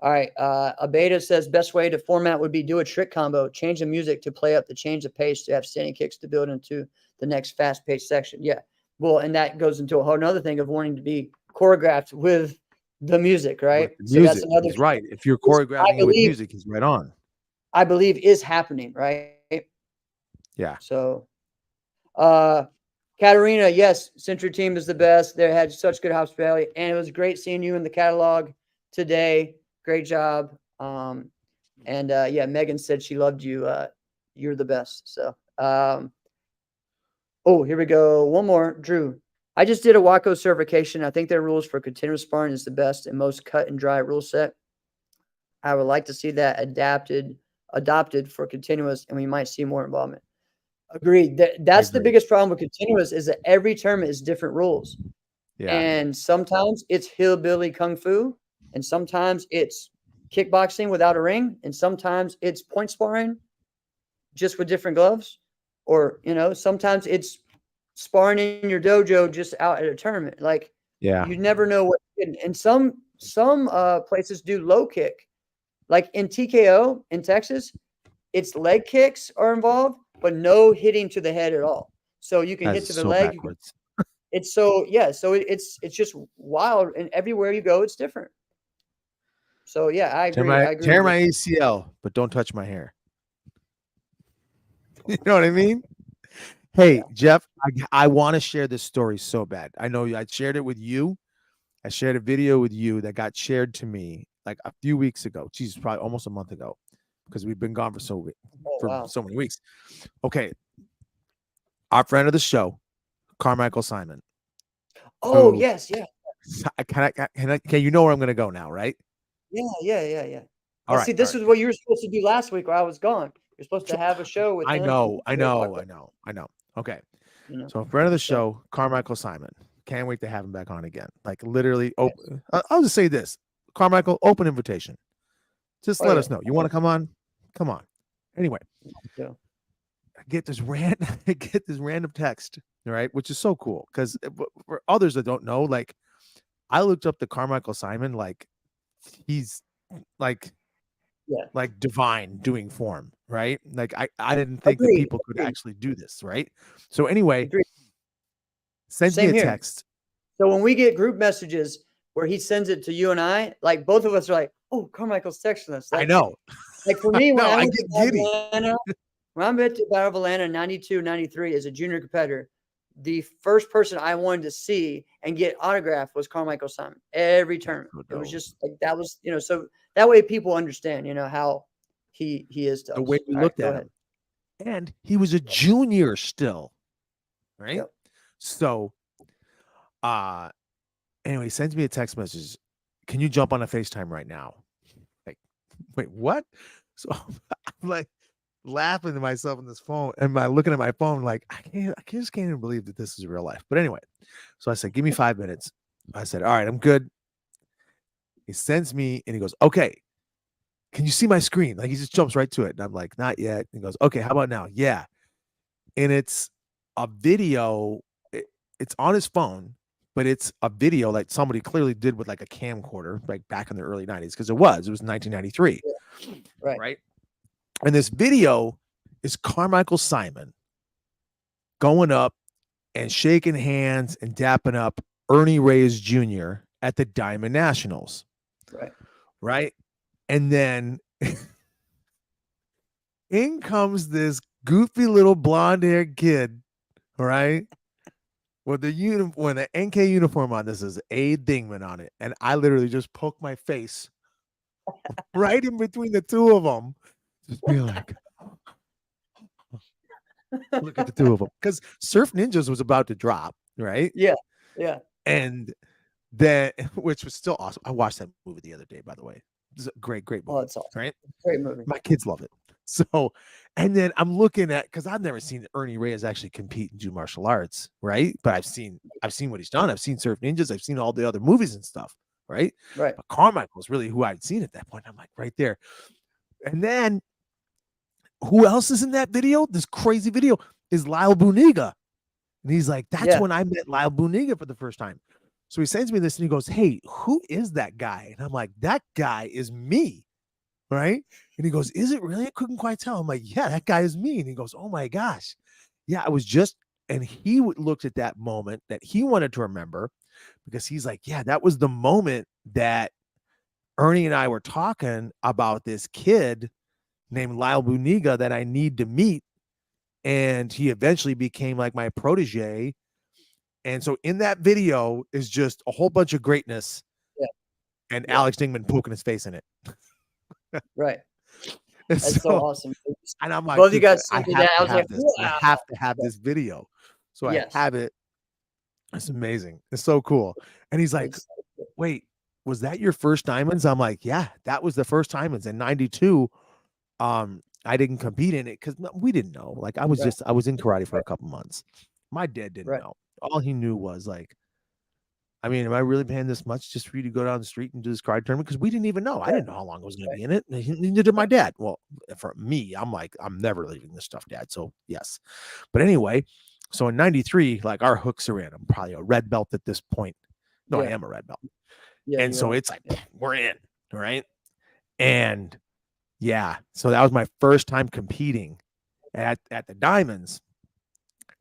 All right. Abeda says best way to format would be do a trick combo, change the music to play up the change of pace to have standing kicks to build into the next fast paced section. Yeah. Well, and that goes into a whole nother thing of wanting to be choreographed with the music, right?
With the
So that's
music,
another
he's right. If you're choreographing it with music, he's right on.
I believe is happening, right?
Yeah.
So Katarina, yes, Century Team is the best. They had such good hospitality, and it was great seeing you in the catalog today. Great job. Yeah, Megan said she loved you. You're the best. So, here we go. One more, Drew. I just did a WACO certification. I think their rules for continuous sparring is the best and most cut and dry rule set. I would like to see that adopted for continuous, and we might see more involvement. Agreed. That's the biggest problem with continuous is that every tournament is different rules.
Yeah.
And sometimes it's hillbilly kung fu, and sometimes it's kickboxing without a ring, and sometimes it's point sparring just with different gloves, or sometimes it's sparring in your dojo just out at a tournament. Like,
yeah,
you never know what. And some places do low kick, like in TKO in Texas, it's leg kicks are involved, but no hitting to the head at all. So you can hit to the leg. It's so it's just wild, and everywhere you go, it's different. So yeah, I agree.
Tear my ACL, but don't touch my hair. You know what I mean? Hey, yeah. Jeff, I want to share this story so bad. I know I shared it with you. I shared a video with you that got shared to me like a few weeks ago. Geez, probably almost a month ago, because we've been gone for so many weeks. Okay, our friend of the show, Carmichael Simon.
Oh, yes, yeah.
Can you know where I'm going to go now, right?
Yeah. All right. See, this is what you were supposed to do last week, where I was gone. You're supposed to have a show with him.
I know. Okay. So a friend of the show, Carmichael Simon. Can't wait to have him back on again. Like literally, I'll just say this, Carmichael, open invitation. Just let us know. You want to come on? Come on. Anyway, I get this random text, right? Which is so cool because for others that don't know, like I looked up the Carmichael Simon, like he's like divine doing form, right? Like I didn't think that people could actually do this, right? So anyway, send me a text.
So when we get group messages where he sends it to you and I, like both of us are like, "Oh, Carmichael's texting us." Like,
I know.
Like for me, when
I get giddy.
Atlanta, when I'm at Battle of Atlanta 92, 93 as a junior competitor, the first person I wanted to see and get autographed was Carmichael Simon. Every tournament, it was just like that was, so that way people understand, how he is to
The
us.
way we
All
looked
right, go
at
ahead.
him. And he was a junior still, right?
Yep.
So, anyway, he sends me a text message. Can you jump on a FaceTime right now? Like, wait, what? So I'm like laughing to myself on this phone, and looking at my phone, like I just can't even believe that this is real life. But anyway, so I said, give me 5 minutes. I said, all right, I'm good. He sends me and he goes, okay, can you see my screen? Like he just jumps right to it. And I'm like, not yet. He goes, okay, how about now? Yeah. And it's a video. It's on his phone, but it's a video like somebody clearly did with like a camcorder, like back in the early 90s, because it was 1993.
Yeah. Right.
And this video is Carmichael Simon going up and shaking hands and dapping up Ernie Reyes Jr. at the Diamond Nationals. Right. And then in comes this goofy little blonde-haired kid, right? With the NK uniform on. This is A. Dingman on it. And I literally just poked my face right in between the two of them. Just be like, look at the two of them. Because Surf Ninjas was about to drop, right?
Yeah.
And then, which was still awesome. I watched that movie the other day, by the way. It's a great movie.
Oh, it's awesome.
Right?
Great movie.
My kids love it. So, and then I'm looking at, because I've never seen Ernie Reyes actually compete and do martial arts, right? But I've seen what he's done. I've seen Surf Ninjas. I've seen all the other movies and stuff, right?
Right.
But Carmichael was really who I'd seen at that point. I'm like, right there. And then who else is in that video? This crazy video is Lyle Buniga. And he's like, that's when I met Lyle Buniga for the first time. So he sends me this and he goes, hey, who is that guy? And I'm like, that guy is me. Right. And he goes, is it really? I couldn't quite tell. I'm like, yeah, that guy is me. And he goes, oh my gosh. Yeah, I was just, and he looked at that moment that he wanted to remember, because he's like, yeah, that was the moment that Ernie and I were talking about this kid named Lyle Buniga that I need to meet. And he eventually became like my protege. And so in that video is just a whole bunch of greatness and Alex Dingman poking his face in it.
Right. That's so awesome.
And I'm like,
both you guys
I have to have this video. So I have it. It's amazing. It's so cool. And he's like, wait, was that your first diamonds? I'm like, yeah, that was the first diamonds in 92. I didn't compete in it because we didn't know. Like I was in karate for a couple months. My dad didn't know. All he knew was like, I mean, am I really paying this much just for you to go down the street and do this karate tournament? Because we didn't even know. I didn't know how long I was going to be in it. Neither did my dad. Well, for me, I'm like, I'm never leaving this stuff, Dad. So yes. But anyway, so in 93, like our hooks are in. I'm probably a red belt at this point. No, I am a red belt. Yeah, and so it's like, we're in. Right. And yeah, so that was my first time competing at the Diamonds.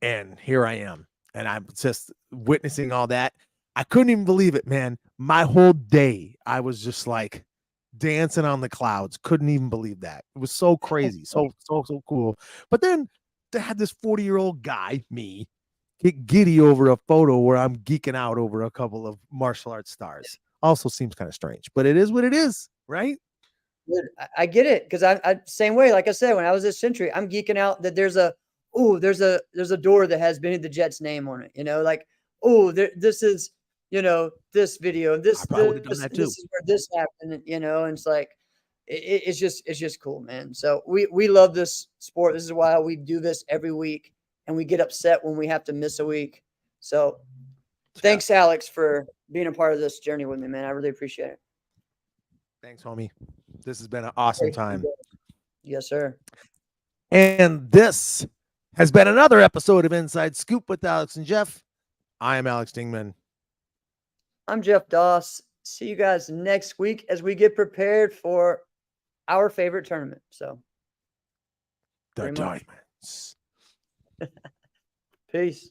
And here I am. And I'm just witnessing all that. I couldn't even believe it, man. My whole day, I was just like dancing on the clouds. Couldn't even believe that. It was so crazy. So cool. But then to have this 40-year-old guy, me, get giddy over a photo where I'm geeking out over a couple of martial arts stars also seems kind of strange, but it is what it is, right?
Dude, I get it. Because I same way, like I said, when I was at Century, I'm geeking out that there's a door that has Benny the Jet's name on it, like, this is, this video, this is where this happened, and it's like, it's just cool, man. So we love this sport. This is why we do this every week, and we get upset when we have to miss a week. So thanks, Alex, for being a part of this journey with me, man. I really appreciate it.
Thanks, homie. This has been an awesome time.
Yes, sir.
And this has been another episode of Inside Scoop with Alex and Jeff. I am Alex Dingman.
I'm Jeff Doss. See you guys next week as we get prepared for our favorite tournament. So,
the Diamonds.
Peace.